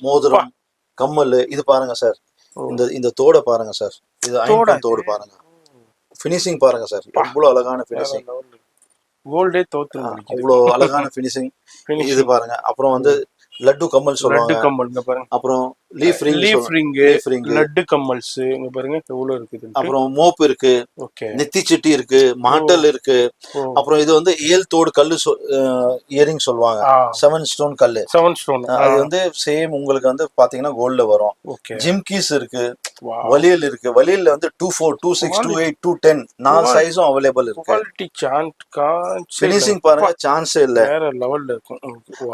Speaker 1: மோதிரம், கம்மல். இது பாருங்க சார், இந்த தோட பாருங்க சார், இது ஐம்பொன் தோடு பாருங்க. ஃபினிஷிங் பாருங்க சார், எவ்வளவு அழகான ஃபினிஷிங்.
Speaker 2: கோல்டே தோத்து
Speaker 1: அவ்வளவு அழகான ஃபினிஷிங். இது பாருங்க. அப்புறம் வந்து லட்டு கம்மல் சொல்லுவாங்க. அப்புறம் லீஃப் ரிங்,
Speaker 2: லட்டு கம்மல்ஸ் இங்க பாருங்க எவ்வளவு இருக்குது.
Speaker 1: அப்புறம் மோப் இருக்கு, நெத்தி சிட்டி இருக்கு, மாட்டல் இருக்கு. அப்புறம் இது வந்து 7 தோடு கல்லு இயரிங் சொல்லுவாங்க, 7 ஸ்டோன் கல்லு. அது வந்து சேம் உங்களுக்கு வந்து பாத்தீங்கன்னா கோல்ட்ல வரும். ஜிம்கீஸ் இருக்கு, வலியல் இருக்கு. வலியல்ல வந்து 24, 26, 28, 210 4 சைஸும் அவைலபிள் இருக்கு. ஃபினிஷிங் பாருங்க, சான்ஸே இல்ல,
Speaker 2: வேற லெவல்ல இருக்கும்.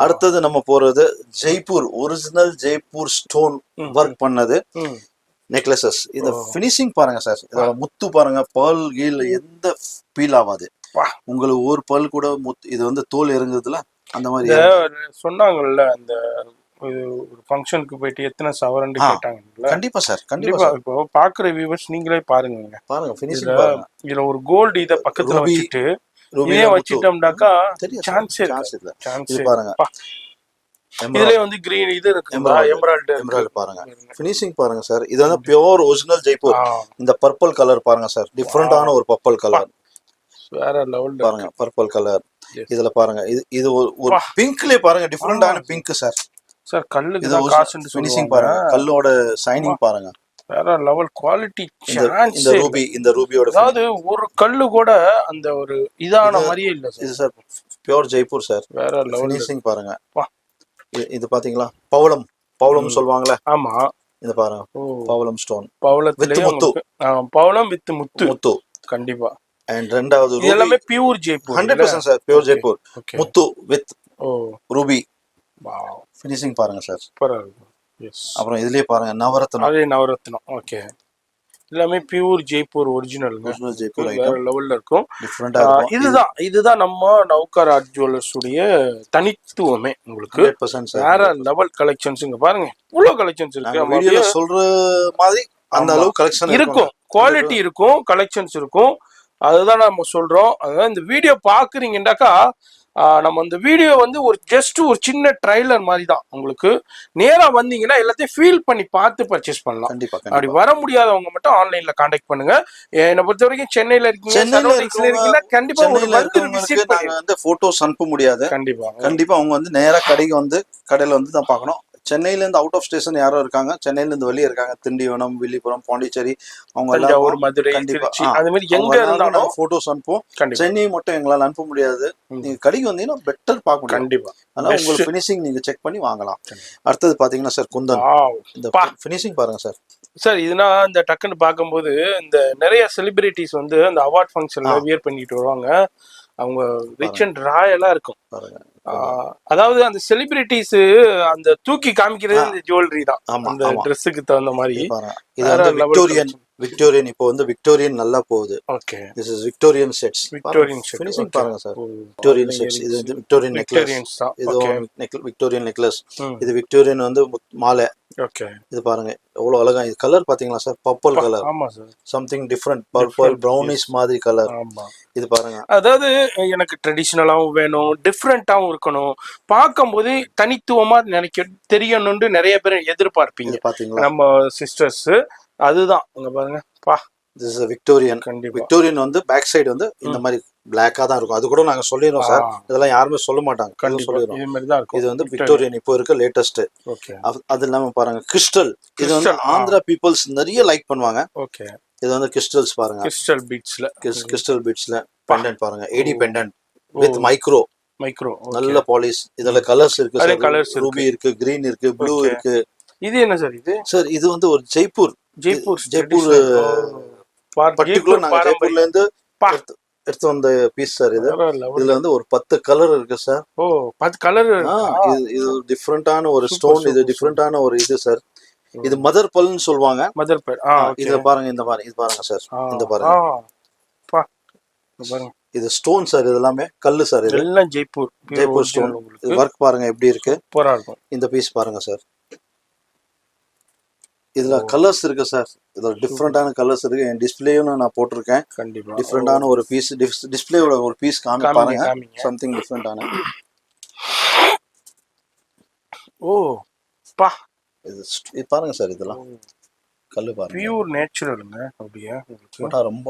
Speaker 1: அடுத்தது நம்ம போறது Jaipur original Jaipur stone work பண்ணது நெக்லஸஸ். இந்த ஃபினிஷிங் பாருங்க சார், இதோட முத்து பாருங்க, பேர்ல் கீழ் எந்த ஃபீல் ஆகாது உங்களுக்கு. ஒரு பேர்ல் கூட இது வந்து தோல் இறங்குதுல அந்த மாதிரி
Speaker 2: சொன்னாங்கல்ல. அந்த ஒரு ஃபங்க்ஷனுக்கு போயிட்டு எத்தனை சவரன் கேட்டாங்கல்ல.
Speaker 1: கண்டிப்பா சார், கண்டிப்பா.
Speaker 2: இப்போ பாக்குற வியூவர்ஸ் நீங்களே பாருங்க,
Speaker 1: ஃபினிஷிங் பாருங்க.
Speaker 2: இதுல ஒரு கோல்டு இத பக்கத்துல வச்சிட்டு ரூபியே வச்சிட்டோம்னாக்கா சான்ஸ் இல்ல.
Speaker 1: இது பாருங்க,
Speaker 2: இதுலயே வந்து கிரீன் இது இருக்கு, எமரால்ட் பாருங்க.
Speaker 1: ஃபினிஷிங் பாருங்க சார், இது வந்து பியூர் ஒரிஜினல் ஜெய்ப்பூர். இந்த பர்பிள் கலர் பாருங்க சார், டிஃபரண்டான ஒரு பர்பிள் கலர்,
Speaker 2: வேற லெவல்ல
Speaker 1: பாருங்க. பர்பிள் கலர் இதுல பாருங்க, இது ஒரு பிங்க்லயே பாருங்க, டிஃபரண்டான பிங்க் சார்.
Speaker 2: கல்லுக்கு தான் காசுன்னு
Speaker 1: ஃபினிஷிங் பாருங்க, கல்லோட ஷைனிங் பாருங்க.
Speaker 2: வேற லெவல் குவாலிட்டி
Speaker 1: இந்த
Speaker 2: சான்ஸ்.
Speaker 1: இந்த ரூபியோட
Speaker 2: அதாவது ஒரு கல்லு கூட அந்த ஒரு இதான
Speaker 1: இது-
Speaker 2: மாதிரியே இல்ல
Speaker 1: இது
Speaker 2: sir.
Speaker 1: Sir pure Jaipur sir.
Speaker 2: வேற லெவல்.
Speaker 1: ஃபினிஷிங் பாருங்க.
Speaker 2: வா.
Speaker 1: இது பாத்தீங்களா பவளம் சொல்லுவாங்கல்ல,
Speaker 2: ஆமா.
Speaker 1: இது பாருங்க பவளம் ஸ்டோன்
Speaker 2: பவளத்திலேயே
Speaker 1: வித் முத்து.
Speaker 2: பவளம் வித் முத்து.
Speaker 1: முத்து
Speaker 2: கண்டிப்பா.
Speaker 1: அண்ட் ரெண்டாவது
Speaker 2: இது எல்லாமே pure Jaipur.
Speaker 1: 100% sir pure Jaipur. Muthu with Ruby.
Speaker 2: Wow.
Speaker 1: Finishing பாருங்க சார்.
Speaker 2: சூப்பரா இருக்கு. எஸ்.
Speaker 1: அப்புறம் இதுலயே பாருங்க நவரத்னம்.
Speaker 2: அதே நவரத்னம். ஓகே. எல்லாமே பியூர் ஜெய்ப்பூர் ஒரிஜினல்ங்க.
Speaker 1: ஜெய்ப்பூர்
Speaker 2: வேற
Speaker 1: ஐட்டம்
Speaker 2: லெவல்ல இருக்கும்.
Speaker 1: டிஃபரெண்டா இருக்கும்.
Speaker 2: இதுதான் நம்ம நௌகர் ஆர்ட் ஜுவல்லர்ஸ் உடைய தனித்துவமே. உங்களுக்கு
Speaker 1: 100% சார்.
Speaker 2: வேற லெவல் கலெக்ஷன்ஸ் இங்க பாருங்க. இவ்வளவு கலெக்ஷன்ஸ் இருக்கு.
Speaker 1: நம்ம வீடியோல சொல்ற மாதிரி அந்த அளவு கலெக்ஷன்
Speaker 2: இருக்கும். குவாலிட்டி இருக்கும், கலெக்ஷன்ஸ் இருக்கும். அதுதான் நம்ம சொல்றோம். அதாவது இந்த வீடியோ பாக்குறீங்கன்னாக்கா நம்ம இந்த வீடியோ வந்து ஒரு சின்ன ட்ரைலர் மாதிரி தான். உங்களுக்கு நேரா வந்தீங்கன்னா எல்லாத்தையும் ஃபீல் பண்ணி பார்த்து பர்ச்சேஸ் பண்ணலாம்.
Speaker 1: கண்டிப்பா.
Speaker 2: அப்படி வர முடியாதவங்க மட்டும் ஆன்லைன்ல கான்டாக்ட் பண்ணுங்க. என்னை பொறுத்த வரைக்கும் சென்னையில இருக்கீங்கன்னா கண்டிப்பா
Speaker 1: வந்து போட்டோஸ் அனுப்ப முடியாது. கண்டிப்பா அவங்க வந்து நேரா கடையில வந்து தான் பார்க்கணும். சென்னையில இருந்து அவுட் ஆஃப் ஸ்டேஷன் யாரோ இருக்காங்க, சென்னையில இருந்து வெளியே இருக்காங்க, திண்டிவனம், வில்லிபுரம், பாண்டிச்சேரி, அவங்க எல்லாம்
Speaker 2: மதுரை, திருச்சி, அது மாதிரி எங்க இருந்தாலும்
Speaker 1: போட்டோஸ் அனுப்புவோம். சென்னை மட்டும் எங்களால அனுப்ப முடியாது. நீங்க கடைக்கு வந்தீங்கன்னா பெட்டர் பார்க்க முடியும்.
Speaker 2: கண்டிப்பா.
Speaker 1: அதனால உங்களுக்கு ஃபினிஷிங் நீங்க செக் பண்ணி வாங்கலாம். அடுத்தது பாத்தீங்கன்னா சார் குந்தன். இந்த ஃபினிஷிங் பாருங்க சார்.
Speaker 2: சார் இதுனா இந்த டக்குன்னு பார்க்கும்போது இந்த நிறைய செலிபிரிட்டிஸ் வந்து அந்த அவார்ட் ஃபங்க்ஷன்ல வியர் பண்ணிட்டு வருவாங்க. அவங்க ரிச் அண்ட் ராயலா இருக்கும் பாருங்க. அதாவது அந்த செலிபிரிட்டிஸ் அந்த தூக்கி காமிக்கிறது இந்த ஜுவல்லரி தான். அந்த ட்ரெஸ்ஸுக்கு தகுந்த மாதிரி.
Speaker 1: இது வந்து விக்டோரியன் இப்போ வந்து விக்டோரியன் நல்லா போகுது.
Speaker 2: Okay.
Speaker 1: This is Victorian sets.
Speaker 2: Victorian set.
Speaker 1: Finishing பாருங்க சார். Victorian sets. இது வந்து விக்டோரியன் நெக்லஸ். இது விக்டோரியன் நெக்லஸ். இது விக்டோரியன் வந்து மாலை.
Speaker 2: ஓகே.
Speaker 1: இது பாருங்க எவ்வளவு அழகா. இது கலர் பாத்தீங்களா சார்? Purple colour.
Speaker 2: ஆமா sir.
Speaker 1: Something different. Purple brownish மாதிரி கலர்.
Speaker 2: ஆமா.
Speaker 1: இது பாருங்க.
Speaker 2: அதாவது எனக்கு ட்ரெடிஷனலாவும் வேணும், டிஃப்ரெண்டாவும் இருக்கணும், பார்க்கும்போது தனித்துவமா தெரியணும்னு நிறைய பேர் எதிர்பார்ப்பீங்க.
Speaker 1: பாத்தீங்களா
Speaker 2: நம்ம சிஸ்டர்ஸ். அதுதான் அங்க பாருங்க.
Speaker 1: This is a Victorian. Victorian வந்து பேக் சைடு வந்து இந்த மாதிரி பிளாக்கா தான் இருக்கும். அது கூட நாங்க சொல்லிடுறோம் சார். இதெல்லாம் யாருமே சொல்ல மாட்டாங்க. சொல்லிடுறோம். இது வந்து விக்டோரியன் இப்போ இருக்க லேட்டஸ்ட். அது இல்லாம பாருங்க கிறிஸ்டல். இது வந்து ஆந்திரா பீப்புள்ஸ் நிறைய லைக் பண்ணுவாங்க. இது வந்து கிறிஸ்டல்ஸ் பாருங்க. கிறிஸ்டல் பீட்ஸ்ல பெண்டன்ட் பாருங்க. ஏடி பெண்டன்ட் வித் மைக்ரோ நல்ல பாலிஷ். இதுல கலர்ஸ் இருக்கு சார். ரூபி இருக்கு, கிரீன் இருக்கு, ப்ளூ இருக்கு.
Speaker 2: இது என்ன சார்? இது
Speaker 1: சார் இது வந்து ஒரு ஜெய்ப்பூர் பர்டிகுலர் நாங்க ஜெய்ப்பூர்ல இருந்து எடுத்து வந்த பீஸ் சார். இதுல வந்து ஒரு 10 கலர் இருக்கு சார்.
Speaker 2: 10 கலர்.
Speaker 1: இது டிஃபரெண்டான ஒரு ஸ்டோன். இது டிஃபரெண்டான ஒரு இது சார். இது மதர் பல்னு சொல்லுவாங்க.
Speaker 2: மதர் பல்.
Speaker 1: இதுல பாருங்க. இந்த மாதிரி இது பாருங்க சார். இந்த பாருங்க. இது ஸ்டோன் சார். இது எல்லாமே கல்லு சார். இது
Speaker 2: எல்லாம் ஜெய்ப்பூர்
Speaker 1: ஸ்டோன். ஒர்க் பாருங்க எப்படி இருக்கு. இந்த பீஸ் பாருங்க சார். இதுல கலர்ஸ் இருக்கு சார். இதுல டிஃப்ரெண்டான கலர்ஸ் இருக்கு. என் டிஸ்பிளேயும் நான் போட்டிருக்கேன்.
Speaker 2: கண்டிப்பா
Speaker 1: டிஃப்ரெண்டான ஒரு பீஸ் டிஸ்பிளேயோட ஒரு பீஸ் பாருங்க. சம்திங் டிஃப்ரெண்டான. இது பாருங்க சார். இதெல்லாம் கல்லு பாருங்க.
Speaker 2: பியூர் நேச்சுரல்ங்க. அப்படியே
Speaker 1: ரொம்ப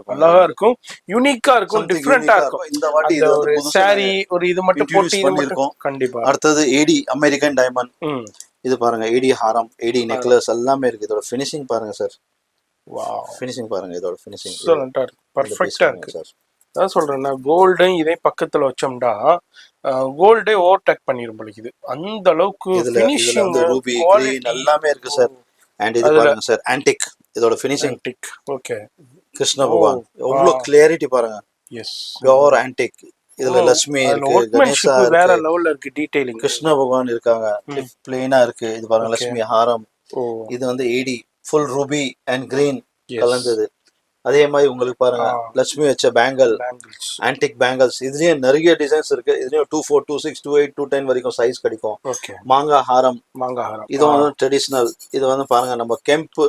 Speaker 1: அழகா இருக்கும்.
Speaker 2: யூனிக்கா இருக்கும். டிஃபரெண்டா இருக்கும்.
Speaker 1: இந்த வாட்டி இது
Speaker 2: ஒரு சாரி ஒரு இது மட்டும் போட்டு இது மட்டும். கண்டிப்பா.
Speaker 1: அடுத்தது ஏடி அமெரிக்கன் டைமண்ட். இது பாருங்க. ஏடி ஹாரம், ஏடி நெக்லஸ் எல்லாமே இருக்கு. இதோட ஃபினிஷிங் பாருங்க சார்.
Speaker 2: வாவ்.
Speaker 1: ஃபினிஷிங் பாருங்க. இதோட ஃபினிஷிங்
Speaker 2: எக்ஸலென்ட்டா இருக்கு. பெர்ஃபெக்ட்டா இருக்கு சார். அதான் சொல்றேன்னா கோல்டு இதே பக்கத்துல வச்சோம்டா கோல்டே ஓவர்டேக் பண்ணிரும் போலிக்குது. அந்த அளவுக்கு ஃபினிஷிங்
Speaker 1: ரூபி கிரீன் எல்லாமே இருக்கு சார். அண்ட் இது பாருங்க சார் ஆன்டிக். இதோட ஃபினிஷிங்
Speaker 2: ஓகே.
Speaker 1: கிருஷ்ண பகவான் எவ்வளவு கிளியரிட்டி பாருங்க.
Speaker 2: எஸ்.
Speaker 1: Pure antique. இதுல லட்சுமி இருக்கு, கணேசா இருக்கு,
Speaker 2: வேற லெவல்ல இருக்கு டீடைலிங்.
Speaker 1: கிருஷ்ண பகவான் இருக்காங்க. பிளெயினா இருக்கு. இது பாருங்க லட்சுமி ஹாரம். இது வந்து ஏடி ஃபுல் ரூபி அண்ட் கிரீன் கலந்தது. அதே மாதிரி உங்களுக்கு பாருங்க லட்சுமி வச்ச பேங்கல், ஆன்டிக் பேங்கல்ஸ். இதுலயே நிறைய டிசைன்ஸ் இருக்கு. இதுலயும் 24, 26, 28, 210 வரைக்கும் சைஸ் கிடைக்கும். மாங்கா ஹாரம். இது வந்து ட்ரெடிஷனல். இது வந்து பாருங்க நம்ம கெம்ப்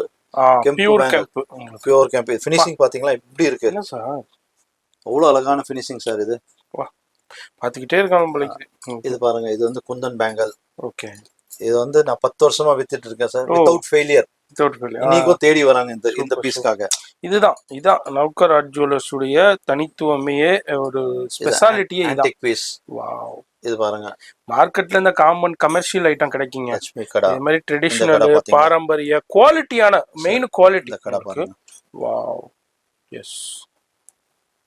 Speaker 1: பியூர் கெம்ப். ஃபினிஷிங் பாத்தீங்களா எப்படி இருக்கு? அவ்வளவு அழகான ஃபினிஷிங் சார். இது
Speaker 2: பாத்துக்கிட்டே இருக்காங்க.
Speaker 1: இது பாருங்க. இது வந்து குந்தன் பேங்கல். ஓகே. இது வந்து நான் 10 வருஷமா வித்துட்டு இருக்கேன் சார். Without failure. இன்னைக்கும் தேடி வராங்க இந்த பீஸ்க்காக.
Speaker 2: இதான் நௌகர் ஆர்ட் ஜுவல்லர்ஸ் உடைய தனித்துவமே ஒரு ஸ்பெஷாலிட்டியே.
Speaker 1: Antique piece.
Speaker 2: வாவ்.
Speaker 1: இது பாருங்க
Speaker 2: மார்க்கெட்ல இந்த காமன் கமர்ஷியல் ஐட்டம் கிடைக்குங்க.
Speaker 1: லட்சுமி கடை.
Speaker 2: இது மாதிரி
Speaker 1: இந்த
Speaker 2: ட்ரெடிஷனல்
Speaker 1: கடை பாத்தீங்கன்னா
Speaker 2: பாரம்பரிய குவாலிட்டியான மெயின் குவாலிட்டி.
Speaker 1: இந்த கடை பாருங்க.
Speaker 2: வாவ் எஸ்,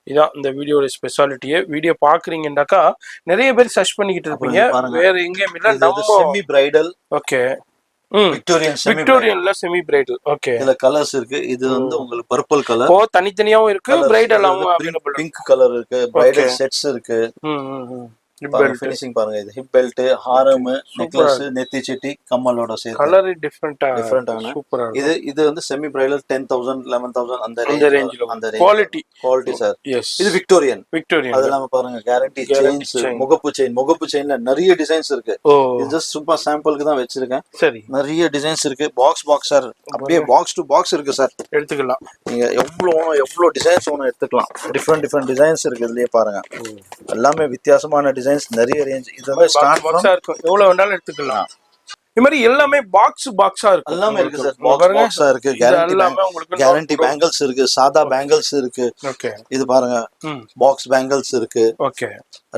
Speaker 2: இதான் இந்த வீடியோட ஸ்பெஷாலிட்டியே. வீடியோ பாக்குறீங்கன்னாக்கா நிறைய பேர் சர்ச் பண்ணிக்கிட்டு இருப்பீங்க, வேற எங்கேயும் இல்ல. நம்ம
Speaker 1: செமி பிரைடல்.
Speaker 2: ஓகே,
Speaker 1: விக்டோரியன்ல
Speaker 2: செமி பிரைடல். ஓகே,
Speaker 1: இதுல கலர்ஸ் இருக்கு. இது வந்து உங்களுக்கு பர்பிள் கலர்.
Speaker 2: ஓ தனித்தனியாவும் இருக்கு, பிரைடலாவும் அவேலபிள்.
Speaker 1: பிங்க் கலர் இருக்கு, பிரைடல் செட்ஸ் இருக்கு. ஃபினிஷிங் பாருங்க. இது ஹிப் பெல்ட், ஹாரம், நெக்லஸ், நெத்தி சிட்டி, கம்மலோட சேர்த்து.
Speaker 2: கலர் டிஃபரெண்டா
Speaker 1: சூப்பரா. இது வந்து செமி பிரைடல் 10,000 11,000 அந்த ரேஞ்சில. அந்த குவாலிட்டி சார். இது விக்டோரியன். அது இல்லாம பாருங்க கேரண்டி செயின்ஸ், முகப்பு செயின்ல நிறைய டிசைன்ஸ் இருக்கு. இது ஜஸ்ட் சூப்பர் சாம்பிளுக்கு தான் வச்சிருக்கேன். சரி, நிறைய டிசைன்ஸ் இருக்கு. பாக்ஸ் சார், அப்படியே பாக்ஸ் டு பாக்ஸ் இருக்கு சார். எடுத்துக்கலாம். நீங்க எவ்வளவு டிசைன்ஸ் ஒன்று எடுத்துக்கலாம். டிஃப்ரெண்ட் டிசைன்ஸ் இருக்கு. இதுலயே பாருங்க, எல்லாமே வித்தியாசமான டிசைன்ஸ், நிறைய ரேஞ்ச். இது வந்து ஸ்டார்ட் பாக்ஸா இருக்கும், எவ்வளவு வேணாலும் எடுத்துக்கலாம்.
Speaker 2: இது மாதிரி எல்லாமே பாக்ஸா இருக்கு.
Speaker 1: எல்லாமே இருக்கு சார். பாக்ஸா இருக்கு. கேரண்டி பேங்கிள்ஸ் இருக்கு, சாதா பேங்கிள்ஸ் இருக்கு. ஓகே, இது பாருங்க பாக்ஸ் பேங்கிள்ஸ் இருக்கு. ஓகே,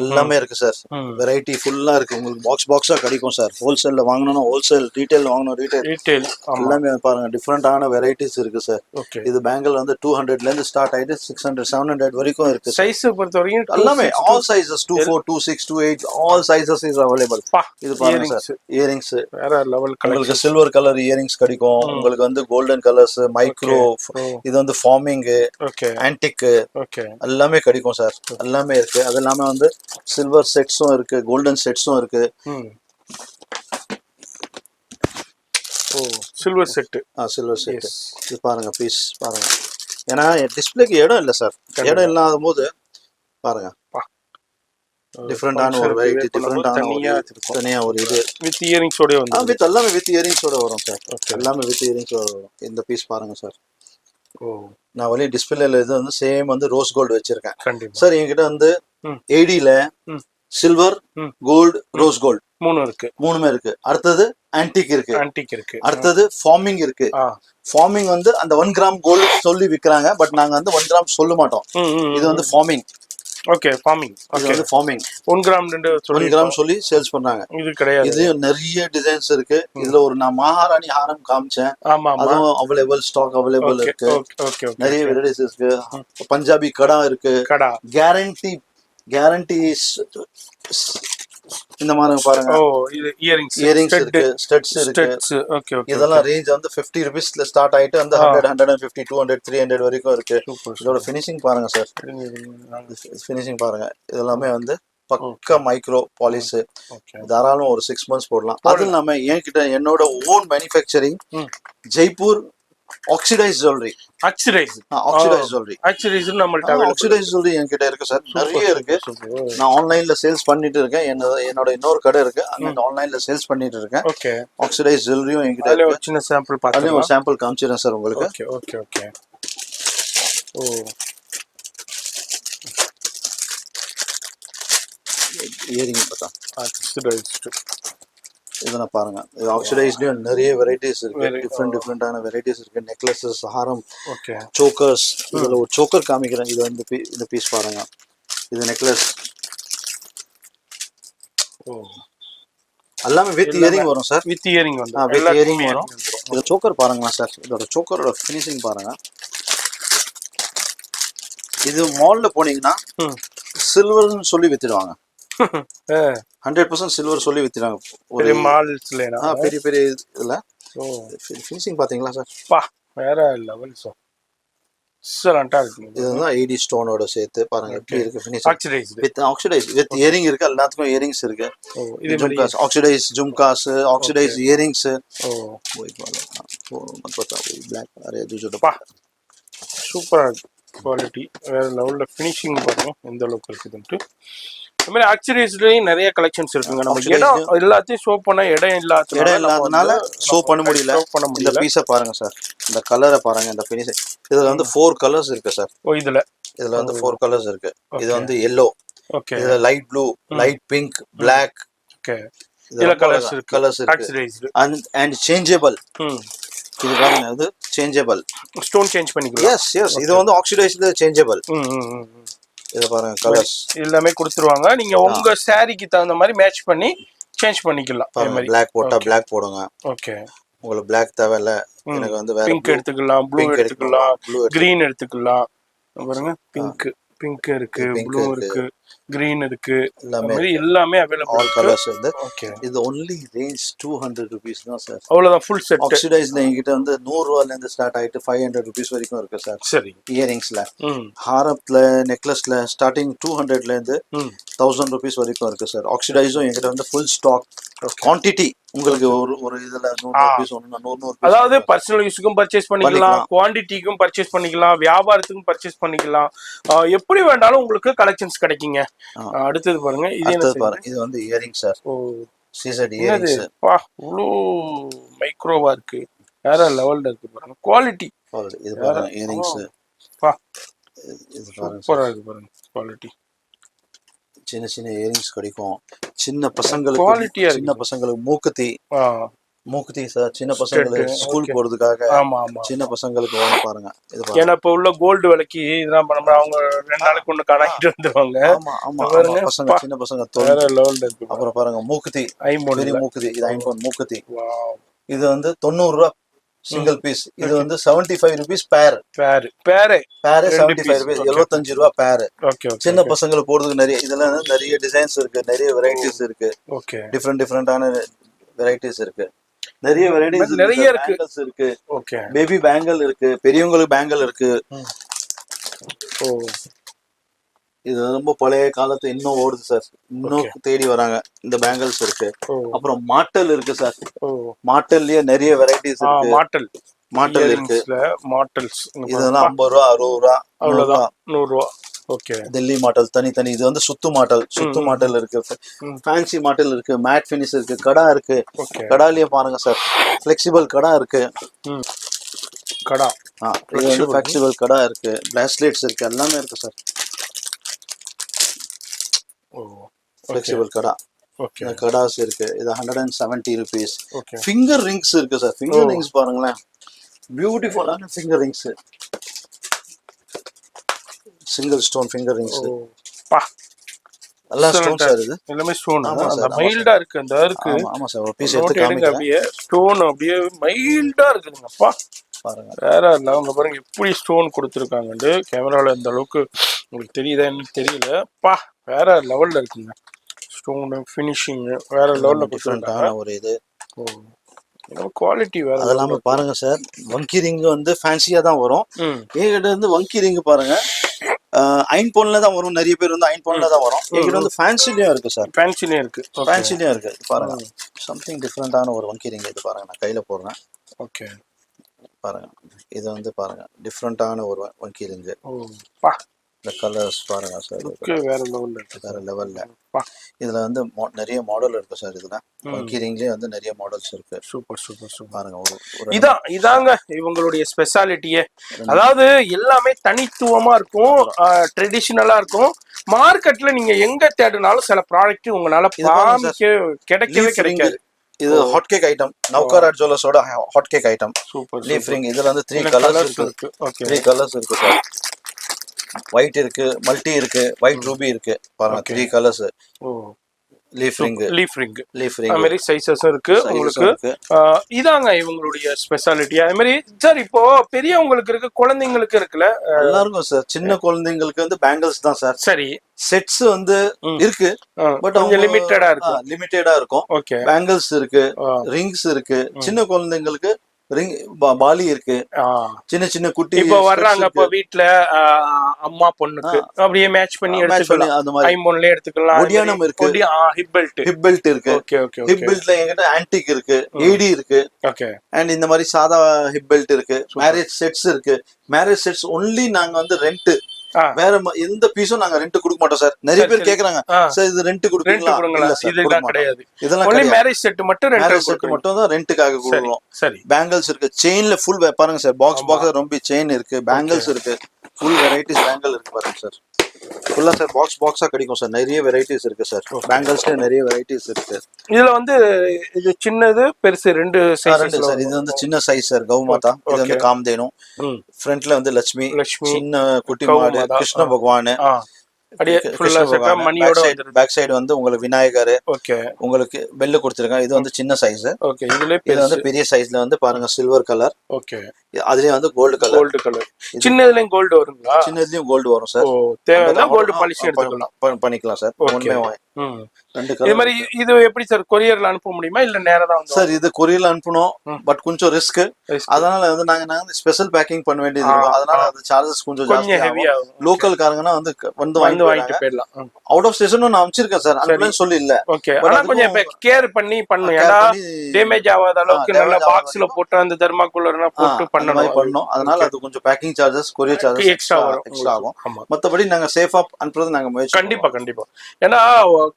Speaker 1: எல்லாமே இருக்கு சார். வெரைட்டி ஃபுல்லா இருக்கு. உங்களுக்கு பாக்ஸா கிடைக்கும் சார். ஹோல்சேல்ல வாங்கணும்னா ஹோல்சேல், ரீட்டைல் வாங்கணும் ரீட்டைல். எல்லாமே பாருங்க டிஃபரெண்டான வெரைட்டிஸ் இருக்கு சார். இது பேங்கிள் வந்து 200ல இருந்து ஸ்டார்ட் ஆயிட்டு 600 700 வரைக்கும் இருக்கு.
Speaker 2: சைஸ் பொறுத்த வரைக்கும்
Speaker 1: எல்லாமே all sizes 24 26 28 all sizes is available. இது பாருங்க சார், இயரிங்ஸ்
Speaker 2: வேற லெவல்.
Speaker 1: உங்களுக்கு சில்வர் கலர் இயரிங்ஸ் கிடைக்கும். உங்களுக்கு வந்து கோல்டன் கலர்ஸ், மைக்ரோ, இது வந்து ஃபார்மிங், ஆன்டிக், எல்லாமே கிடைக்கும் சார். எல்லாமே இருக்கு. அது இல்லாம வந்து சில்வர் செட்ஸும் இருக்கு, கோல்டன் செட்ஸும் இருக்கு.
Speaker 2: Silver set.
Speaker 1: Silver set. இது பாருங்க பீஸ் பாருங்க. ஏன்னா டிஸ்பிளேக்கு இடம் இல்லை சார். இடம் இல்லாத போது பாருங்க டிஃபரெண்டான ஒரு வெரைட்டி, தனியா ஒரு இது
Speaker 2: வித் இயரிங்ஸோட வந்து
Speaker 1: வித் எல்லாமே வித் இயரிங்ஸோட வரும் சார். எல்லாமே வித் இயரிங்ஸோட வரும். இந்த பீஸ் பாருங்க சார். நான் வழி டிஸ்பிளேல இது வந்து சேம் வந்து ரோஸ் கோல்டு வச்சிருக்கேன் சார். என்கிட்ட வந்து ஏடில சில்வர், கோல்டு, ரோஸ் கோல்டு மூணுமே இருக்கு. அடுத்தது ஆன்டிக் இருக்கு. அடுத்தது ஃபார்மிங் இருக்கு. ஃபார்மிங் வந்து அந்த 1 கிராம் கோல்டு சொல்லி விக்கிறாங்க. பட் நாங்க வந்து 1 கிராம் சொல்ல மாட்டோம். இது வந்து ஃபார்மிங்.
Speaker 2: Okay, forming.
Speaker 1: இது வந்து ஃபார்மிங்
Speaker 2: 1 கிராம் 1
Speaker 1: கிராம் சொல்லி சேல்ஸ் பண்றாங்க.
Speaker 2: இது கிடையாது.
Speaker 1: இது நிறைய டிசைன்ஸ் இருக்கு. இதுல ஒரு நான் மகாராணி ஹாரம் காமிச்சேன். அதுவும் அவைலபிள், ஸ்டாக் அவைலபிள் இருக்கு. நிறைய வெரைட்டிஸ் இருக்கு. பஞ்சாபி கடா இருக்கு. கேரண்டி இந்த மாதிரி பாருங்க. இயரிங்ஸ் இருக்கு, ஸ்டட்ஸ் இருக்கு. இதெல்லாம் ரேஞ்ச் வந்து 50 ரூபீஸ்ல ஸ்டார்ட் ஆயிட்டு அந்த 100 150 200 300 வரைக்கும் இருக்கு. இதோட ஃபினிஷிங் பாருங்க சார். ஃபினிஷிங் பாருங்க. இதெல்லாமே வந்து பக்கா மைக்ரோ பாலிஷ். தாராளம் ஒரு 6 months போடலாம். அது இல்லாம என்கிட்ட என்னோட own manufacturing Jaipur oxidise jewellery. Oxidise jewellery என்கிட்ட இருக்கு சார். நிறைய இருக்கு. நான் ஆன்லைன்ல சேல்ஸ் பண்ணிட்டு இருக்கேன். என்னோட இன்னொரு கடை இருக்கு, அங்க ஆன்லைன்ல சேல்ஸ் பண்ணிட்டு இருக்கேன். ஆக்சிடைஸ் ஜுவல்லரியும் என்கிட்ட இருக்கு.
Speaker 2: சின்ன சாம்பிள்
Speaker 1: அதுலயும் ஒரு சாம்பிள் காமிச்சிடுறேன் சார் உங்களுக்கு. இயரிங் பார்த்தா ஆக்சிடைஸ்டு இதெல்லாம் பாருங்க. இது ஆக்சிடைஸ்லயும் நிறைய வெரைட்டிஸ் இருக்கு. டிஃப்ரெண்டான வெரைட்டிஸ் இருக்கு. நெக்லஸஸ், ஹாரம், சோக்கர்ஸ். இதுல ஒரு சோக்கர் காமிக்கிறேன். இது வந்து இந்த பீஸ் பாருங்க. இது நெக்லஸ். எல்லாமே வித் இயரிங் வரும் சார்.
Speaker 2: வித் இயரிங் வந்து
Speaker 1: வித் இயரிங் வரும். இந்த சோக்கர் பாருங்களா சார். இதோட சோக்கரோட ஃபினிஷிங் பாருங்க. இது மால்ல போனீங்கன்னா சில்வர்னு சொல்லி வித்துடுவாங்க. 100% சில்வர் சொல்லி வித்துறாங்க.
Speaker 2: ஒரு மால்ஸ்லனா
Speaker 1: பெரிய இதுல ஃபினிஷிங் பாத்தீங்களா சார்?
Speaker 2: வேற லெவல் சார். எக்ஸலென்ட்டா இருக்கு.
Speaker 1: இதுதான் ஏடி ஸ்டோனோட சேர்த்து பாருங்க எப்படி இருக்கு ஃபினிஷிங். வித் இயரிங் இருக்கு. எல்லாத்துக்கும் இயரிங்ஸ் இருக்கு. இது jhumkas, oxidised jhumkas, oxidised earrings. Black அரே दूसरा
Speaker 2: சூப்பரா இருக்கு. குவாலிட்டி வேற லெவல்ல. ஃபினிஷிங் பாருங்க எந்த அளவுக்கு இருக்குதுன்ட்டு. இந்த மாதிரி ஆக்சரிஸ்லயும் நிறைய கலெக்ஷன்ஸ் இருக்குங்க. நம்ம இடம் எல்லாத்தையும் ஷோ பண்ண இடம் இல்லாதனால
Speaker 1: ஷோ பண்ண முடியல. இந்த பீஸை பாருங்க சார். இந்த கலரை பாருங்க. இந்த ஃபினிஷிங் இதுல வந்து 4 கலர்ஸ் இருக்கு சார். இதுல வந்து 4 கலர்ஸ் இருக்கு. இது வந்து yellow, இதுல light blue, light pink, black. இதுல கலர்ஸ் இருக்கு. and changeable. இது பாருங்க. இது சேஞ்சபிள்.
Speaker 2: ஸ்டோன் சேஞ்ச் பண்ணிக்கலாம்.
Speaker 1: எஸ் இது வந்து ஆக்சிடைஸ்ல சேஞ்சபிள். இத பாருங்க கலர்ஸ்
Speaker 2: எல்லாமே கொடுத்துருவாங்க. நீங்க உங்க சாரிக்கு தகுந்த மாதிரி மேட்ச் பண்ணி சேஞ்ச் பண்ணிக்கலாம். அதே மாதிரி
Speaker 1: பிளாக் போட்டா பிளாக் போடுங்க.
Speaker 2: ஓகே.
Speaker 1: உங்களுக்கு பிளாக் தேவையில்ல, எனக்கு வந்து வேற
Speaker 2: பிங்க் எடுத்துக்கலாம், ப்ளூ எடுத்துக்கலாம்,
Speaker 1: ப்ளூ
Speaker 2: கிரீன் எடுத்துக்கலாம். பாருங்க பிங்க் இருக்கு, ப்ளூ இருக்கு, கிரீன் இருக்கு,
Speaker 1: எல்லாமே
Speaker 2: மாதிரி
Speaker 1: இருக்கு.
Speaker 2: எல்லாமே அவைலபிள்
Speaker 1: ஆல்
Speaker 2: இருக்கு.
Speaker 1: கலர்ஸ் வந்து
Speaker 2: ஓகே.
Speaker 1: இது ஒன்லி ரேஞ்ச் 200 rupees தான் சார்.
Speaker 2: அவ்வளவுதான் ஃபுல் செட்.
Speaker 1: ஆக்சிடைஸ்ல என்கிட்ட வந்து 100 ரூபாயில இருந்து ஸ்டார்ட் ஆயிட்டு 500 rupees வரைக்கும் இருக்கு சார்.
Speaker 2: சரி.
Speaker 1: இயரிங்ஸ்ல, ஹாரத்துல, நெக்லஸ்ல ஸ்டார்டிங் 200ல இருந்து 1000 rupees வரைக்கும் இருக்கு சார். ஆக்சிடைஸும் என்கிட்ட வந்து ஃபுல் ஸ்டாக், குவான்டிட்டி. உங்களுக்கு ஒரு இதுல 100 rupees ஒண்ணு 100
Speaker 2: அதாவது பர்சனல் யூஸுக்கும் பர்ச்சேஸ் பண்ணிக்கலாம், குவான்டிட்டிக்கும் பர்ச்சேஸ் பண்ணிக்கலாம், வியாபாரத்துக்கும் பர்ச்சேஸ் பண்ணிக்கலாம், எப்படி வேண்டாலும் உங்களுக்கு கலெக்ஷன்ஸ் கிடைக்குங்க. அடுத்தது பாருங்க, இது என்ன
Speaker 1: பாருங்க, இது வந்து இயரிங் சார்.
Speaker 2: ஓ
Speaker 1: சீசட் இயரிங்ஸ்.
Speaker 2: வா, இவ்வளோ மைக்ரோவா இருக்கு, வேற லெவல்ல இருக்கு பாருங்க. குவாலிட்டி
Speaker 1: இது பாருங்க இயரிங்ஸ்.
Speaker 2: வா,
Speaker 1: இது பாருங்க
Speaker 2: சூப்பரா இருக்கு பாருங்க குவாலிட்டி.
Speaker 1: சின்ன சின்ன இயரிங்ஸ் கிடைக்கும் சின்ன பசங்களுக்கு. சின்ன பசங்களுக்கு மூக்குத்தி சார், சின்ன பசங்களுக்கு ஸ்கூல் போறதுக்காக. சின்ன பசங்களுக்கு வாங்க பாருங்க. இது பாருங்க,
Speaker 2: ஏன்னா இப்ப உள்ள கோல்டு விலைக்கு இதெல்லாம் பண்ண அவங்க 2 நாளைக்கு ஒண்ணு கணக்கிட்டு வந்துருவாங்க.
Speaker 1: பசங்க, சின்ன பசங்க
Speaker 2: வேற லெவல்ல இருக்கு.
Speaker 1: அப்புறம் பாருங்க மூக்குத்தி, பெரிய மூக்குத்தி. இது 5 மூக்குத்தி. இது வந்து 90 ரூபாய் சிங்கிள் பீஸ். இது வந்து 75 rupees பேர். 75 rupees, 75 ரூபாய் பேர். சின்ன பசங்களுக்கு போடுறதுக்கு நிறைய, இதெல்லாம் நிறைய டிசைன்ஸ் இருக்கு, நிறைய வெரைட்டிஸ் இருக்கு. டிஃப்ரெண்டான வெரைட்டிஸ் இருக்கு, நிறைய வெரைட்டிஸ்
Speaker 2: நிறைய இருக்கு.
Speaker 1: இருக்கு. பேபி பேங்கிள் இருக்கு, பெரியவங்களுக்கு பேங்கிள் இருக்கு. இது ரொம்ப பழைய காலத்து, இன்னும் ஓடுது சார், இன்னும் தேடி வராங்க. இந்த பேங்கிள்ஸ் இருக்கு. அப்புறம் மாட்டல் இருக்கு சார். மாட்டல்லயே நிறைய வெரைட்டிஸ் இருக்கு. மாட்டல் இருக்கு. இதெல்லாம் 50 ரூபா, 60 ரூபா,
Speaker 2: அவ்வளவுதான், 100 ரூபா. ஓகே.
Speaker 1: டெல்லி மாடல் தனி. இது வந்து சுத்து மாடல் இருக்கு, ஃபேன்சி மாடல் இருக்கு, மேட் ஃபினிஷ் இருக்கு, கடா இருக்கு. கடாலயே பாருங்க சார், ஃபிளெக்சிபிள் கடா இருக்கு. இது வந்து ஃபிளெக்சிபிள் கடா இருக்கு, பிராஸ்லெட்ஸ் இருக்கு, எல்லாமே இருக்கு சார். ஃபிளெக்சிபிள் கடா. கடாஸ் இருக்கு. இது 170 rupees. ஃபிங்கர் ரிங்ஸ் இருக்கு சார். ஃபிங்கர் ரிங்ஸ் பாருங்களேன், பியூட்டிஃபுல்லான finger rings. Single stone finger rings. எல்லா ஸ்டோன் சார். இது எல்லாமே ஸ்டோன்.
Speaker 2: அந்த மைல்டா இருக்கு, அந்த இருக்கு.
Speaker 1: ஆமா சார், ஒரு பீஸ் எடுத்து காமிங்க.
Speaker 2: அப்படியே ஸ்டோன் அப்படியே மைல்டா இருக்குங்கப்பா.
Speaker 1: பாருங்க,
Speaker 2: வேற லெவல்ல பாருங்க எப்படி ஸ்டோன் கொடுத்துருக்காங்க. கேமரால இந்த அளவுக்கு உங்களுக்கு தெரியுதா என்னன்னு தெரியல. பா, வேற லெவல்ல இருக்குங்க. ஸ்டோன் ஃபினிஷிங் வேற லெவல்ல கொடுத்துருக்காங்க. ஒரு இது குவாலிட்டி வேற.
Speaker 1: அதெல்லாம் பாருங்க சார், வங்கி ரிங் வந்து ஃபேன்சியா தான் வரும். என்கிட்ட வந்து வங்கி ரிங் பாருங்க, அயன் போன்ல தான் வரும். நிறைய பேர் வந்து அயன் போன்ல தான் வரும். என்கிட்ட வந்து ஃபேன்சிலயும் இருக்கு சார். ஃபேன்சிலயும் இருக்கு. பாருங்க, சம்திங் டிஃப்ரெண்டான ஒரு வங்கி ரிங். இது பாருங்க, நான் கையில போடுறேன்.
Speaker 2: ஓகே,
Speaker 1: பாருங்க, இது வந்து பாருங்க டிஃப்ரெண்டான ஒரு வங்கி ரிங். இந்த கலர்ஸ் பாருங்க சார்,
Speaker 2: வேற லெவல்ல இருக்கு.
Speaker 1: வேற லெவல்ல. இதுல வந்து நிறைய மாடல் இருக்கு சார். இதுல வங்கி ரிங்லயே வந்து நிறைய மாடல்ஸ் இருக்கு.
Speaker 2: சூப்பர்
Speaker 1: பாருங்க.
Speaker 2: இதாங்க இவங்களுடைய ஸ்பெஷாலிட்டியே. அதாவது எல்லாமே தனித்துவமா இருக்கும், ட்ரெடிஷனலா இருக்கும். மார்க்கெட்ல நீங்க எங்க தேடினாலும் சில ப்ராடக்ட் உங்களால கிடைக்கவே கிடைக்காது.
Speaker 1: இது ஹாட் கேக் ஐட்டம், நவ்காரா ஜுவல்லர்ஸோட hot cake item.
Speaker 2: Super
Speaker 1: leaf ring. இதுல வந்து 3 கலர்ஸ் இருக்கு. 3 கலர்ஸ் இருக்கு சார். ஒயிட் இருக்கு, மல்டி இருக்கு, ஒயிட் ரூபி இருக்கு. பாருங்க, 3 கலர்ஸ். லீஃப் ரிங் மாதிரி
Speaker 2: சைஸஸ் இருக்கு உங்களுக்கு. இதாங்க இவங்களுடைய ஸ்பெஷாலிட்டி. அதே மாதிரி சார், இப்போ பெரியவங்களுக்கு இருக்கு, குழந்தைங்களுக்கு இருக்குல்ல,
Speaker 1: எல்லாருக்கும் சார். சின்ன குழந்தைங்களுக்கு வந்து பேங்கிள்ஸ் தான் சார்.
Speaker 2: சரி,
Speaker 1: செட்ஸ் வந்து இருக்கு, பட்
Speaker 2: கொஞ்சம் லிமிட்டடா
Speaker 1: இருக்கும். ஓகே, பேங்கிள்ஸ் இருக்கு, ரிங்ஸ் இருக்கு. சின்ன குழந்தைங்களுக்கு ரிங், பாலி இருக்கு, சின்ன சின்ன குட்டி.
Speaker 2: இப்போ வர்றாங்க, இப்போ வீட்ல அம்மா பொண்ணுக்கு அப்படியே மேட்ச் பண்ணி எடுத்துக்கலாம். அந்த மாதிரி ஐம்பொன்ல எடுத்துக்கலாம். ஒடியானம் இருக்கு, ஹிப் பெல்ட் இருக்கு. ஹிப் பெல்ட்ல என்கிட்ட ஆன்டிக் இருக்கு, ஏடி இருக்கு. அண்ட் இந்த மாதிரி சாதா ஹிப் பெல்ட் இருக்கு. மேரேஜ் செட்ஸ் இருக்கு. மேரேஜ் செட்ஸ் ஒன்லி நாங்க வந்து ரெண்ட், வேற எந்த பீஸும் நாங்க ரெண்ட் கொடுக்க மாட்டோம் சார். நிறைய பேர் கேக்குறாங்க, சார் இது ரெண்ட் கொடுப்பீங்களா? இதெல்லாம் கிடையாது.
Speaker 1: இதெல்லாம்
Speaker 2: மேரேஜ் செட் மட்டும்
Speaker 1: தான் ரெண்ட்டுக்காக கொடுக்குறோம்.
Speaker 2: சரி,
Speaker 1: பேங்கிள்ஸ் இருக்கு. செயின்ல ஃபுல் பாருங்க சார், பாக்ஸ் ரொம்ப செயின் இருக்கு, பேங்கிள்ஸ் இருக்கு, ஃபுல் வெரைட்டிஸ் பேங்கிள் இருக்கு பாருங்க சார். ஃபுல்லா சார் பாக்ஸா கிடைக்கும் சார். நிறைய வெரைட்டிஸ் இருக்கு சார். பேங்கிள்ஸ்ல நிறைய வெரைட்டிஸ் இருக்கு.
Speaker 2: இதுல வந்து இது சின்னது பெருசு 2 சைஸ்
Speaker 1: சார். இது வந்து சின்ன சைஸ் சார், கௌமாதா. இது வந்து காம்தேனு. ஃப்ரண்ட்ல வந்து லட்சுமி, சின்ன குட்டி மாடு, கிருஷ்ண பகவான்.
Speaker 2: அப்படியே ஃபுல்லா செட்டா மணியோட வந்துருது.
Speaker 1: பேக் சைடு வந்து உங்களுக்கு விநாயகர்,
Speaker 2: ஓகே
Speaker 1: உங்களுக்கு பெல்லு கொடுத்துருக்காங்க. இது வந்து சின்ன சைஸ்.
Speaker 2: ஓகே. இதுல
Speaker 1: இது வந்து பெரிய சைஸ்ல வந்து பாருங்க சில்வர் கலர்.
Speaker 2: ஓகே.
Speaker 1: அதுலயே வந்து கோல்டு கலர்.
Speaker 2: Gold colour. சின்னதுலயும் கோல்டு வருங்களா?
Speaker 1: சின்னதுலயும் கோல்டு வரும் சார்.
Speaker 2: ஓ, தேவைன்னா கோல்டு பாலிஷ் எடுத்துக்கலாம்.
Speaker 1: பண்ணிக்கலாம் சார். ஒண்ணுமே ரெண்டு
Speaker 2: இது
Speaker 1: கலர்.
Speaker 2: மாதிரி இது எப்படி சார் கொரியர்ல அனுப்ப முடியுமா இல்ல நேரா தான் வந்து?
Speaker 1: சார் இது கொரியர்ல அனுப்பணும். பட் கொஞ்சம் ரிஸ்க். அதனால வந்து நாங்க ஸ்பெஷல் பேக்கிங் பண்ண வேண்டியது இருக்கும். அதனால அது சார்ஜஸ் கொஞ்சம் ஜாஸ்தி ஆகும். லோக்கல் காரங்கன்னா வந்து வாங்கிட்டு போயிடலாம். அவுட் ஆஃப் ஸ்டேஷன் நான் அனுப்பிச்சிருக்கேன் சார். அனுப்பலன்னு சொல்லி இல்ல.
Speaker 2: ஓகே. ஆனா கொஞ்சம் கேர் பண்ணி பண்ணணும். ஏன்னா டேமேஜ் ஆகாத அளவுக்கு நல்ல பாக்ஸ்ல போட்டு அந்த தெர்மாக்குலர்னா போட்டு பண்ணணும்.
Speaker 1: அதனால அது கொஞ்சம் packing charges, courier charges extra ஆகும். மத்தபடி நாங்க சேஃபா அனுப்புறது நாங்க முயற்சி.
Speaker 2: கண்டிப்பா. ஏன்னா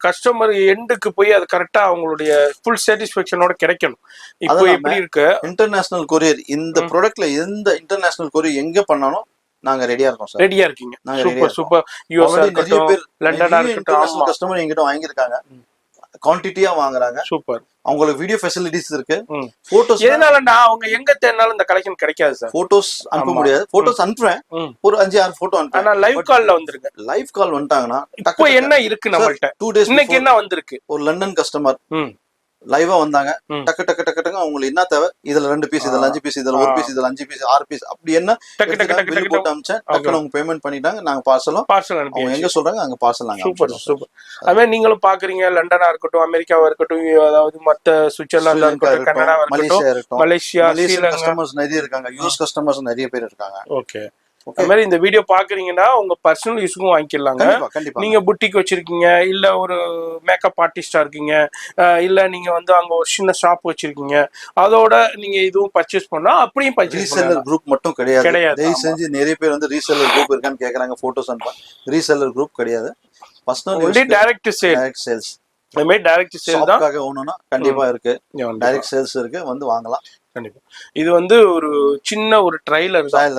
Speaker 2: கஸ்டமர் எண்டுக்கு போய் அது கரெக்டா அவங்களுடைய ஃபுல் சாட்டிஸ்ஃபேக்ஷனோட கிடைக்கணும். இப்போ எப்படி இருக்கு
Speaker 1: இன்டர்நேஷனல் கொரியர், இந்த ப்ராடக்ட்ல எந்த இன்டர்நேஷனல் கொரியர் எங்க பண்ணாலும் நாங்க ரெடியா இருக்கோம் சார்.
Speaker 2: ரெடியா இருக்கீங்க. சூப்பர். யூஎஸ் இருக்கட்டும், லண்டனா இருக்கட்டும்,
Speaker 1: கஸ்டமர் எங்கிட்ட வாங்கியிருக்காங்க. குவான்டிட்டியா வாங்குறாங்க.
Speaker 2: சூப்பர்.
Speaker 1: அவங்களுக்கு வீடியோ ஃபெசிலிட்டிஸ் இருக்கு. போட்டோஸ்
Speaker 2: எதனாலனா அவங்க எங்க தேடினாலும் இந்த கலெக்ஷன் கிடைக்காது சார்.
Speaker 1: போட்டோஸ் அனுப்ப முடியாது. போட்டோஸ் அனுப்புறேன். ஒரு 5-6 போட்டோ அனுப்புறேன்.
Speaker 2: ஆனா லைவ் கால்ல வந்திருக்கு.
Speaker 1: லைவ் கால் வந்துட்டாங்கன்னா
Speaker 2: இப்போ என்ன இருக்கு நம்மள்ட்ட?
Speaker 1: 2 days
Speaker 2: இன்னைக்கு என்ன வந்திருக்கு?
Speaker 1: ஒரு லண்டன் கஸ்டமர் லைவா வந்தாங்க. டக்கு டக்கு டக்கு டக்கு உங்களுக்கு என்ன தேவை, இதுல 2 பீஸ், இதுல 5 பீஸ், இதுல 1 பீஸ், இதுல 5 பீஸ், 6 பீஸ், அப்படி என்ன
Speaker 2: டக்கு டக்கு டக்கு
Speaker 1: போட்டு அனுப்பிச்சேன். டக்குனு அவங்க பேமெண்ட் பண்ணிட்டாங்க. நாங்க பார்சல் அனுப்பி அவங்க எங்க சொல்றாங்க அங்க பார்சல் நாங்க.
Speaker 2: சூப்பர். அதே நீங்களும் பாக்குறீங்க, லண்டனா இருக்கட்டும், அமெரிக்காவா இருக்கட்டும், அதாவது மத்த சுவிட்சர்லாந்து இருக்கட்டும், கனடா இருக்கட்டும், மலேசியா, ஸ்ரீலங்கா
Speaker 1: கஸ்டமர்ஸ் நிறைய இருக்காங்க. யூஎஸ் கஸ்டமர்ஸ் நிறைய பேர் இருக்காங்க.
Speaker 2: ஓகே. அது மாதிரி இந்த வீடியோ பாக்குறீங்கன்னா உங்க பர்சனல் யூஸ்க்கும் வாங்கிக்கலாங்க. நீங்க புட்டிக் வச்சிருக்கீங்க, இல்ல ஒரு மேக்கப் ஆர்டிஸ்டா இருக்கீங்க, இல்ல நீங்க வந்து அங்க ஒரு சின்ன ஷாப் வச்சிருக்கீங்க, அதோட நீங்க இதுவும் பர்ச்சேஸ் பண்ணா அப்படியும் பர்ச்சேஸ்.
Speaker 1: ரீசெல்லர் குரூப் மட்டும் கிடையாது. தயவு செஞ்சு நிறைய பேர் வந்து ரீசெல்லர் குரூப் இருக்கான்னு கேக்குறாங்க. போட்டோஸ் அனுப்ப ரீசெல்லர் குரூப் கிடையாது. Personal
Speaker 2: direct sales. இந்த மாதிரி டைரக்ட் சேல் தான்
Speaker 1: வேணும்னா கண்டிப்பா இருக்கு. டைரக்ட் சேல்ஸ் இருக்கு, வந்து வாங்கலாம்.
Speaker 2: கண்டிப்பா. இது வந்து ஒரு சின்ன ஒரு ட்ரைலர் தான்.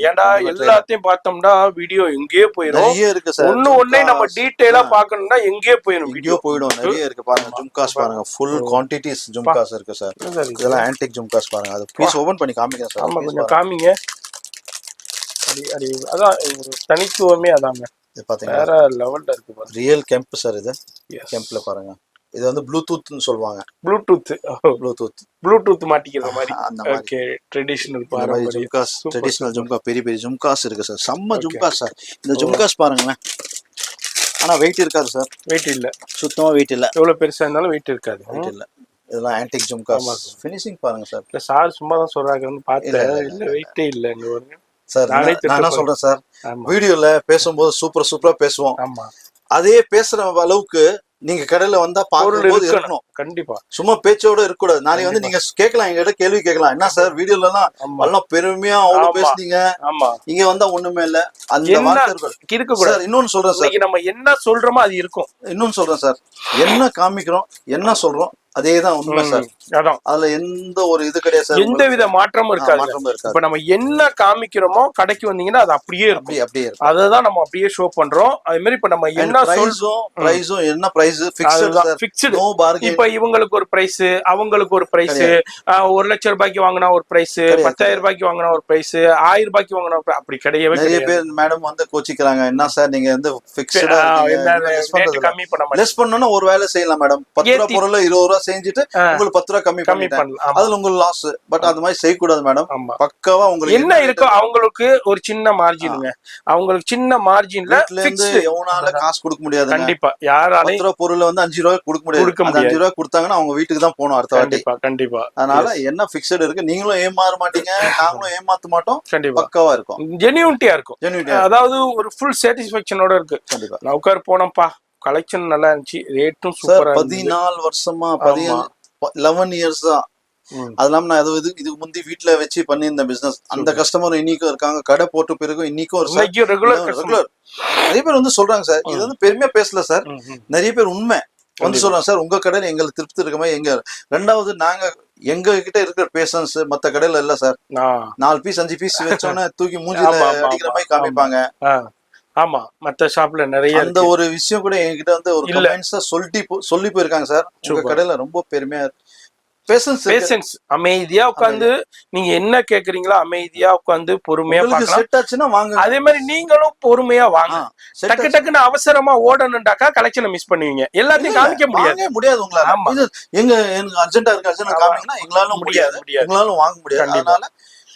Speaker 2: ஏன்டா எல்லாத்தையும் பார்த்தோம்னா வீடியோ எங்கேயே போயிடும்.
Speaker 1: நிறைய இருக்கு சார்.
Speaker 2: ஒண்ணே நம்ம டீடைலா பார்க்கணும்னா எங்கேயே போயிடும்.
Speaker 1: வீடியோ போயிடும். நிறைய இருக்கு பாருங்க. ஜும்காஸ் பாருங்க. ஃபுல் குவான்டிட்டிஸ் ஜும்காஸ் இருக்கு சார். இதெல்லாம் ஆன்டிக் ஜும்காஸ் பாருங்க. அது பீஸ் ஓபன் பண்ணி காமிக்கிறேன் சார்.
Speaker 2: ஆமா, கொஞ்சம் காமிங்க. அதான் ஒரு தனித்துவமே அதாங்க.
Speaker 1: இது பாத்தீங்கன்னா
Speaker 2: வேற லெவல்ல இருக்கு பாருங்க.
Speaker 1: Real kemp sir. இது கெம்ப்ல பாருங்க. இது வந்து ப்ளூடூத்னு சொல்லுவாங்க. ப்ளூடூத்
Speaker 2: மாட்டிக்கிற மாதிரி. ஓகே. ட்ரெடிஷனல் பாரம்பரிய
Speaker 1: ஜும்காஸ், ட்ரெடிஷனல் ஜும்கா, பெரிய பெரிய ஜும்காஸ் இருக்கு சார். செம்ம ஜும்காஸ் சார். இந்த ஜும்காஸ் பாருங்களேன். ஆனா வெயிட் இருக்காது சார். வெயிட் இல்ல, சுத்தமா வெயிட் இல்ல.
Speaker 2: எவ்வளவு பெருசா இருந்தாலும் வெயிட் இருக்காது.
Speaker 1: வெயிட் இல்ல. இதெல்லாம் ஆன்டிக் ஜும்காஸ். ஃபினிஷிங் பாருங்க சார்.
Speaker 2: இல்ல சார் சும்மா தான் சொல்றாங்க, வந்து பார்த்தேன். இல்ல வெயிட்டே இல்ல.
Speaker 1: சார் நான் என்ன சொல்றேன் சார், வீடியோல பேசும்போது சூப்பரா பேசுவோம்.
Speaker 2: ஆமா,
Speaker 1: அதே பேசுற அளவுக்கு நீங்க கடையில வந்தா பார்க்கும்போது இருக்கணும்.
Speaker 2: கண்டிப்பா.
Speaker 1: சும்மா பேச்சோட இருக்க கூடாது. நாளைக்கு வந்து நீங்க கேட்கலாம், எங்கிட்ட கேள்வி கேட்கலாம். என்ன சார் வீடியோல எல்லாம் பெருமையா அவ்வளவு பேசுனீங்க, இங்க வந்தா ஒண்ணுமே இல்ல, அந்த வார்த்தை இருக்க கூடாது. இன்னொன்னு சொல்றேன் சார்,
Speaker 2: நம்ம என்ன சொல்றோமோ அது இருக்கும்.
Speaker 1: இன்னொன்னு சொல்றேன் சார், என்ன காமிக்கிறோம் என்ன சொல்றோம் அதேதான் உண்மை சார். அதுல எந்த ஒரு இது கிடையாது சார்.
Speaker 2: எந்த வித மாற்றமும் இருக்காது. இப்ப நம்ம என்ன காமிக்கிறோமோ கடைக்கு வந்தீங்கன்னா அது அப்படியே இருக்கும்.
Speaker 1: அப்படியே
Speaker 2: அததான் நம்ம அப்படியே ஷோ பண்றோம். அதே மாதிரி இப்ப நம்ம என்ன
Speaker 1: பிரைஸும் என்ன பிரைஸ் ஃபிக்ஸ்டு, நோ பார்கெயின்.
Speaker 2: இப்ப இவங்களுக்கு ஒரு பிரைஸ், அவங்களுக்கு ஒரு பிரைஸ், 1 லட்சம் ரூபாய்க்கு வாங்கினா ஒரு பிரைஸ், 10,000 ரூபாய்க்கு வாங்கினா ஒரு பிரைஸ், 1000 ரூபாய்க்கு வாங்கினா அப்படி கிடையவே.
Speaker 1: நிறைய பேர் மேடம் வந்து கோச்சிக்கிறாங்க. என்ன சார் நீங்க வந்து ஃபிக்ஸ்டா
Speaker 2: கம்மி பண்ண
Speaker 1: லெஸ் பண்ணனும். ஒரு வேலை செய்யலாம் மேடம். 10 ரூபாய் பொருள் 20 ரூபாய் செஞ்சுட்டு உங்களுக்கு 10 ரூபாய் கம்மி பண்ணலாம். அதுல உங்களுக்கு லாஸ். பட் அந்த மாதிரி செய்ய கூடாது மேடம். பக்காவா உங்களுக்கு
Speaker 2: என்ன இருக்கோ அவங்களுக்கு ஒரு சின்ன மார்ஜினுங்க. அவங்களுக்கு சின்ன மார்ஜின்ல
Speaker 1: எவனால காசு கொடுக்க முடியாது.
Speaker 2: கண்டிப்பா யாரால
Speaker 1: 10 ரூபாய் பொருள் வந்து 5 ரூபாய் கொடுக்க முடியாது. 5 ரூபாய் கொடுத்தாங்கன்னா அவங்க வீட்டுக்கு தான் போகணும் அடுத்த வாட்டி.
Speaker 2: கண்டிப்பா.
Speaker 1: அதனால என்ன பிக்ஸ்டு இருக்கு, நீங்களும் ஏமாற மாட்டீங்க, நாங்களும் ஏமாத்த மாட்டோம். பக்காவா இருக்கும்,
Speaker 2: ஜெனியூனிட்டியா இருக்கும். அதாவது ஒரு ஃபுல் சாட்டிஸ்ஃபேக்ஷனோட இருக்கு.
Speaker 1: கண்டிப்பா.
Speaker 2: நான் உட்கார் போனப்பா, கலெக்ஷன் நல்லா இருந்துச்சு, ரேட்டும் சூப்பரா.
Speaker 1: 14 வருஷமா 11 இயர்ஸ் தான். அது இல்லாம நான் இதுக்கு முந்தி வீட்டுல வச்சு பண்ணியிருந்த பிசினஸ். அந்த கஸ்டமர் இன்னைக்கும் இருக்காங்க. கடை போட்டு பிறகு இன்னைக்கும்
Speaker 2: ரெகுலர்
Speaker 1: நிறைய பேர் வந்து சொல்றாங்க சார். இது வந்து பெருமையா பேசல சார், நிறைய பேர் உண்மை வந்து சொல்றாங்க சார். உங்க கடையில எங்களுக்கு திருப்தி இருக்க மாதிரி எங்க. ரெண்டாவது நாங்க எங்க கிட்ட இருக்கிற பேஷன்ஸ் மத்த கடையில இல்ல சார். 4 பீஸ் 5 பீஸ் வச்சோன்னே தூக்கி மூஞ்சில அடிக்கிற மாதிரி காமிப்பாங்க.
Speaker 2: ஆமா, மத்த ஷாப்ல நிறைய
Speaker 1: அந்த ஒரு விஷயம் கூட என்கிட்ட வந்து ஒரு கமெண்ட்ஸா சொல்லி போயிருக்காங்க சார். உங்க கடையில ரொம்ப பெருமையா
Speaker 2: பேஷன்ஸ் அமைதியா உட்காந்து நீங்க என்ன கேக்குறீங்களோ அமைதியா உட்காந்து பொறுமையா பார்க்கலாம்.
Speaker 1: செட் ஆச்சுன்னா வாங்க.
Speaker 2: அதே மாதிரி நீங்களும் பொறுமையா வாங்க. டக்கு டக்குன்னு அவசரமா ஓடணும்டாக்கா கலெக்ஷனை மிஸ் பண்ணுவீங்க, எல்லாத்தையும் காமிக்க
Speaker 1: முடியாது உங்களால. எங்க அர்ஜென்டா இருக்கு அர்ஜென்ட் காமிங்கன்னா எங்களாலும் முடியாது, எங்களாலும் வாங்க முடியாது. அதனால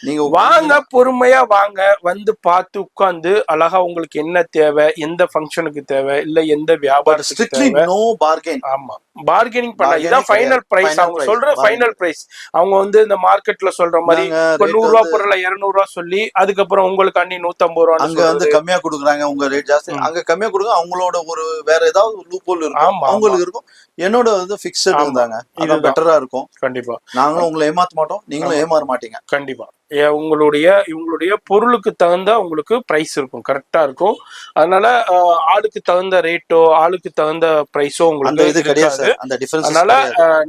Speaker 1: நீங்க
Speaker 2: வாங்க, பொறுமையா வாங்க, வந்து பார்த்து உட்கார்ந்து அழகா உங்களுக்கு என்ன தேவை, எந்த ஃபங்க்ஷனுக்கு தேவை, இல்ல எந்த வியாபாரத்துக்கு தேவை.
Speaker 1: No bargain.
Speaker 2: ஆமா, பார்கெனிங் பண்ணலாம். இதான் ஃபைனல் பிரைஸ். அவங்க சொல்ற ஃபைனல் பிரைஸ். அவங்க வந்து இந்த மார்க்கெட்ல சொல்ற மாதிரி இப்ப 100 ரூபாய் பொருளை 200 ரூபாய் சொல்லி அதுக்கப்புறம் உங்களுக்கு அண்ணி 150 ரூபாய்
Speaker 1: அங்க வந்து கம்மியா கொடுக்குறாங்க. உங்க ரேட் ஜாஸ்தி, அங்க கம்மியா கொடுங்க. அவங்களோட ஒரு வேற ஏதாவது லூப்போல் இருக்கும், அவங்களுக்கு இருக்கும். என்னோட வந்து ஃபிக்ஸட் இருந்தாங்க, இது பெட்டரா இருக்கும்.
Speaker 2: கண்டிப்பா
Speaker 1: நாங்களும் உங்களை ஏமாத்த மாட்டோம், நீங்களும் ஏமாற மாட்டீங்க.
Speaker 2: கண்டிப்பா உங்களுடைய பொருளுக்கு தகுந்த உங்களுக்கு பிரைஸ் இருக்கும், கரெக்டா இருக்கும். அதனால ஆளுக்கு தகுந்த ரேட்டோ ஆளுக்கு தகுந்த பிரைஸோ உங்களுக்கு
Speaker 1: இது கிடையாது. அந்த டிஃபரன்ஸ்.
Speaker 2: அதனால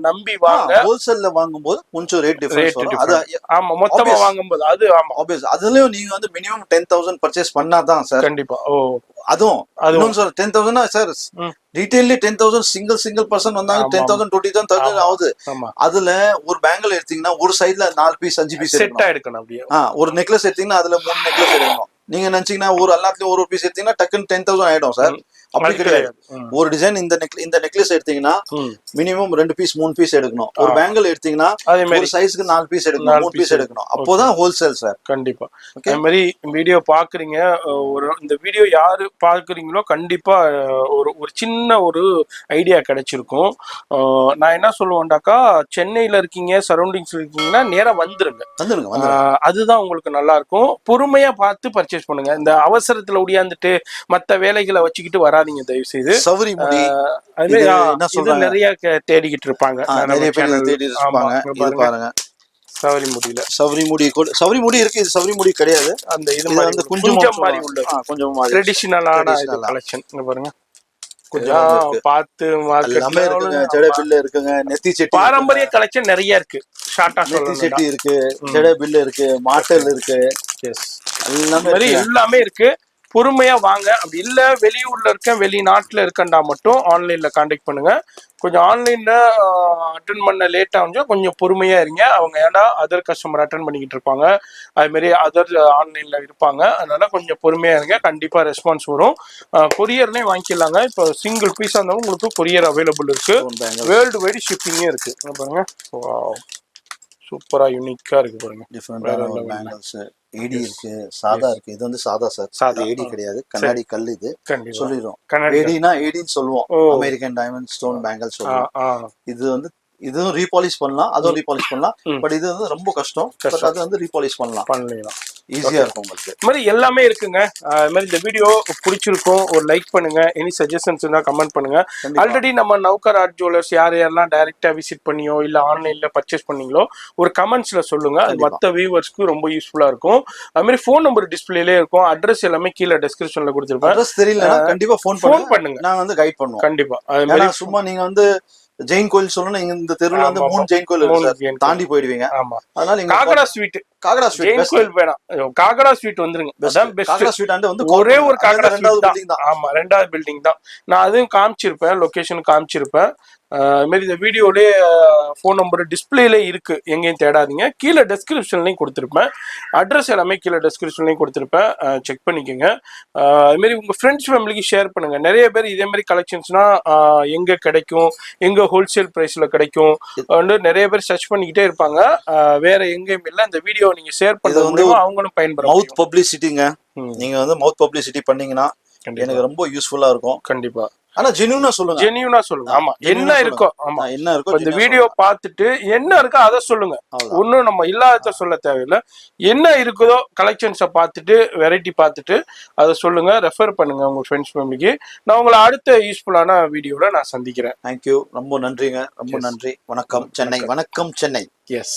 Speaker 2: நம்பி வாங்க.
Speaker 1: ஹோல்சேல்ல வாங்கும்போது கொஞ்சம் ரேட் டிஃபரன்ஸ் வரும். அது
Speaker 2: ஆமா, மொத்தமா வாங்கும்போது அது ஆமா
Speaker 1: ஆப்வியஸ். அதுலயும் நீங்க வந்து மினிமம் 10,000 பர்ச்சேஸ் பண்ணாதான் சார்.
Speaker 2: கண்டிப்பா.
Speaker 1: அதுவும் சார் 10,000 சார் ரீட்டைல்ல 10,000 சிங்கிள் பர்சன் வந்தாங்க 10,000 20,000 30,000 ஆகுது. அதுல ஒரு பேங்கிள் எடுத்தீங்கன்னா ஒரு சைடுல 4 பீஸ் 5 பீஸ்
Speaker 2: செட்டா எடுக்கணும். அப்படியே
Speaker 1: ஒரு நெக்லஸ் எடுத்தீங்கன்னா அதுல 3 நெக்லஸ் எடுக்கணும். நீங்க நினைச்சீங்கன்னா ஒரு எல்லாத்துலயும் ஒரு பீஸ் எடுத்தீங்கன்னா டக்குன்னு 10,000 ஆயிடும் சார். அப்படி கிடையாது. ஒரு டிசைன் இந்த நெக்லஸ் எடுத்தீங்கன்னா மினிமம் 2 பீஸ் 3 பீஸ் எடுக்கணும். ஒரு பேங்கிள் எடுத்தீங்கன்னா ஒரு சைஸ்க்கு 4 பீஸ் எடுக்கணும், 3 பீஸ் எடுக்கணும். அப்போதான் ஹோல்சேல் சார்.
Speaker 2: கண்டிப்பா. அதே மாதிரி வீடியோ பாக்குறீங்க, இந்த வீடியோ யாரு பாக்குறீங்களோ கண்டிப்பா ஒரு சின்ன ஒரு ஐடியா கிடைச்சிருக்கும். நான் என்ன சொல்லுவேன்டாக்கா, சென்னையில இருக்கீங்க, சரௌண்டிங்ஸ் இருக்கீங்கன்னா நேரா வந்துருங்க. அதுதான் உங்களுக்கு நல்லா இருக்கும். பொறுமையா பார்த்து பர்ச்சேஸ் பண்ணுங்க. இந்த அவசரத்துல ஒடியாந்துட்டு மத்த வேலைகளை வச்சுக்கிட்டு வராதீங்க தயவு செய்து.
Speaker 1: சவரி முடி
Speaker 2: நிறைய தேடிக்கிட்டு இருப்பாங்க,
Speaker 1: நிறைய பேர் தேடி இருப்பாங்க. இது பாருங்க, சவரி முடி இருக்கு. இது சவரி முடி கிடையாது.
Speaker 2: அந்த இது வந்து கொஞ்சம் மாதிரி உள்ள
Speaker 1: கொஞ்சம்
Speaker 2: ட்ரெடிஷனலான கலெக்ஷன் பாருங்க. கொஞ்சம் பார்த்து
Speaker 1: ஜடை பில்லு இருக்குங்க, நெத்தி செட்டி,
Speaker 2: பாரம்பரிய கலெக்ஷன் நிறைய இருக்கு. ஷார்ட்டா
Speaker 1: நெத்தி செட்டி இருக்கு, ஜடை பில்லு இருக்கு, மாட்டல் இருக்கு,
Speaker 2: எல்லாமே இருக்கு. பொறுமையா வாங்க. அப்படி இல்ல வெளியூர்ல இருக்க வெளிநாட்டுல இருக்கண்டா மட்டும் ஆன்லைன்ல கான்டாக்ட் பண்ணுங்க. கொஞ்சம் ஆன்லைன்ல அட்டன் பண்ண லேட் ஆகும், கொஞ்சம் பொறுமையா இருங்க. அவங்க ஏன்னா அதர் கஸ்டமர் அட்டன் பண்ணிக்கிட்டு இருப்பாங்க, அது மாதிரி அதர் ஆன்லைன்ல இருப்பாங்க. அதனால கொஞ்சம் பொறுமையா இருங்க, கண்டிப்பா ரெஸ்பான்ஸ் வரும். கொரியர்லயும் வாங்கிக்கலாங்க. இப்போ சிங்கிள் பீஸா இருந்தாலும் உங்களுக்கு கொரியர் அவைலபிள் இருக்கு. வேர்ல்டு வைடு ஷிப்பிங்கே இருக்கு. பாருங்க, சூப்பரா யூனிக்கா இருக்கு பாருங்க.
Speaker 1: டிஃபரெண்டான பேங்கிள்ஸ், ஏடி இருக்கு, சாதா இருக்கு. இது வந்து சாதா சார், சாதா ஏடி கிடையாது, கண்ணாடி கல். இது சொல்லிடுறோம், ஏடினா ஏடின்னு சொல்லுவோம், அமெரிக்கன் டைமண்ட் ஸ்டோன் பேங்கிள் சொல்லுவோம். இது வந்து இதுவும் ரீபாலிஷ் பண்ணலாம், அதுவும் ரீபாலிஷ் பண்ணலாம். பட் இது வந்து ரொம்ப கஷ்டம். அது வந்து ரீபாலிஷ் பண்ணலாம், ஈஸியா இருக்கும் உங்களுக்கு.
Speaker 2: இது மாதிரி எல்லாமே இருக்குங்க. அது மாதிரி இந்த வீடியோ பிடிச்சிருக்கும், ஒரு லைக் பண்ணுங்க. எனி சஜஷன்ஸ் இருந்தா கமெண்ட் பண்ணுங்க. ஆல்ரெடி நம்ம நௌகர் ஆர்ட் ஜுவல்லர்ஸ் யாரெல்லாம் டைரக்டா விசிட் பண்ணியோ இல்ல ஆன்லைன்ல பர்ச்சேஸ் பண்ணீங்களோ ஒரு கமெண்ட்ஸ்ல சொல்லுங்க. அது மற்ற வியூவர்ஸ்க்கு ரொம்ப யூஸ்ஃபுல்லா இருக்கும். அது மாதிரி ஃபோன் நம்பர் டிஸ்பிளேலே இருக்கும், அட்ரஸ் எல்லாமே கீழே டிஸ்கிரிப்ஷன்ல கொடுத்துருப்பேன்.
Speaker 1: அட்ரஸ் தெரியலனா கண்டிப்பா ஃபோன் பண்ணுங்க, நான் வந்து கைட் பண்ணுவோம்.
Speaker 2: கண்டிப்பா. அது மாதிரி
Speaker 1: சும்மா நீங்க வந்து ஜெயின் கோயில் சொல்லணும், இந்த தெருவுல வந்து 3 ஜெயின் கோயில் இருக்கு, தாண்டி போயிடுவீங்க. அதனால
Speaker 2: காகடா ஸ்வீட் ஜெயின் கோயில் வேணாம், காகடா ஸ்வீட் வந்துருங்க. அதான் பெஸ்ட்.
Speaker 1: காகடா ஸ்வீட் ஆண்டு வந்து
Speaker 2: ஒரே ஒரு காகடா ஸ்வீட் தான். ஆமா, 2வது பில்டிங் தான். நான் அதையும் காமிச்சிருப்பேன், லொகேஷன் காமிச்சிருப்பேன். அது மாதிரி இந்த வீடியோலயே ஃபோன் நம்பர் டிஸ்பிளேல இருக்கு, எங்கேயும் தேடாதீங்க. கீழே டெஸ்கிரிப்ஷன்லையும் கொடுத்துருப்பேன், அட்ரஸ் எல்லாமே கீழே டெஸ்கிரிப்ஷன்லையும் கொடுத்துருப்பேன், செக் பண்ணிக்கோங்க. அது மாதிரி உங்க ஃப்ரெண்ட்ஸ் ஃபேமிலிக்கு ஷேர் பண்ணுங்க. நிறைய பேர் இதே மாதிரி கலெக்ஷன்ஸ்னா எங்க கிடைக்கும், எங்க ஹோல்சேல் பிரைஸ்ல கிடைக்கும் வந்து நிறைய பேர் சர்ச் பண்ணிக்கிட்டே இருப்பாங்க. வேற எங்கேயும் இல்லை. இந்த வீடியோ நீங்க ஷேர் பண்றது வந்து அவங்களும் பயன்படும்.
Speaker 1: மவுத் பப்ளிசிட்டிங்க. நீங்க வந்து மவுத் பப்ளிசிட்டி பண்ணீங்கன்னா எனக்கு ரொம்ப யூஸ்ஃபுல்லா இருக்கும்.
Speaker 2: கண்டிப்பா.
Speaker 1: ஆனா ஜென்யூனா சொல்லுங்க.
Speaker 2: ஆமா, என்ன இருக்கோ. ஆமா,
Speaker 1: என்ன இருக்கோ
Speaker 2: இந்த வீடியோ பார்த்துட்டு என்ன இருக்கோ அதை சொல்லுங்க. ஒன்னும் நம்ம இல்லாத சொல்ல தேவையில்லை. என்ன இருக்குதோ கலெக்ஷன்ஸை பார்த்துட்டு வெரைட்டி பார்த்துட்டு அதை சொல்லுங்க, ரெஃபர் பண்ணுங்க உங்க ஃப்ரெண்ட்ஸ் ஃபேமிலிக்கு. நான் உங்களை அடுத்த யூஸ்ஃபுல்லான வீடியோல நான் சந்திக்கிறேன்.
Speaker 1: தேங்க்யூ, ரொம்ப நன்றிங்க, ரொம்ப நன்றி. வணக்கம் சென்னை. வணக்கம் சென்னை.
Speaker 2: எஸ்.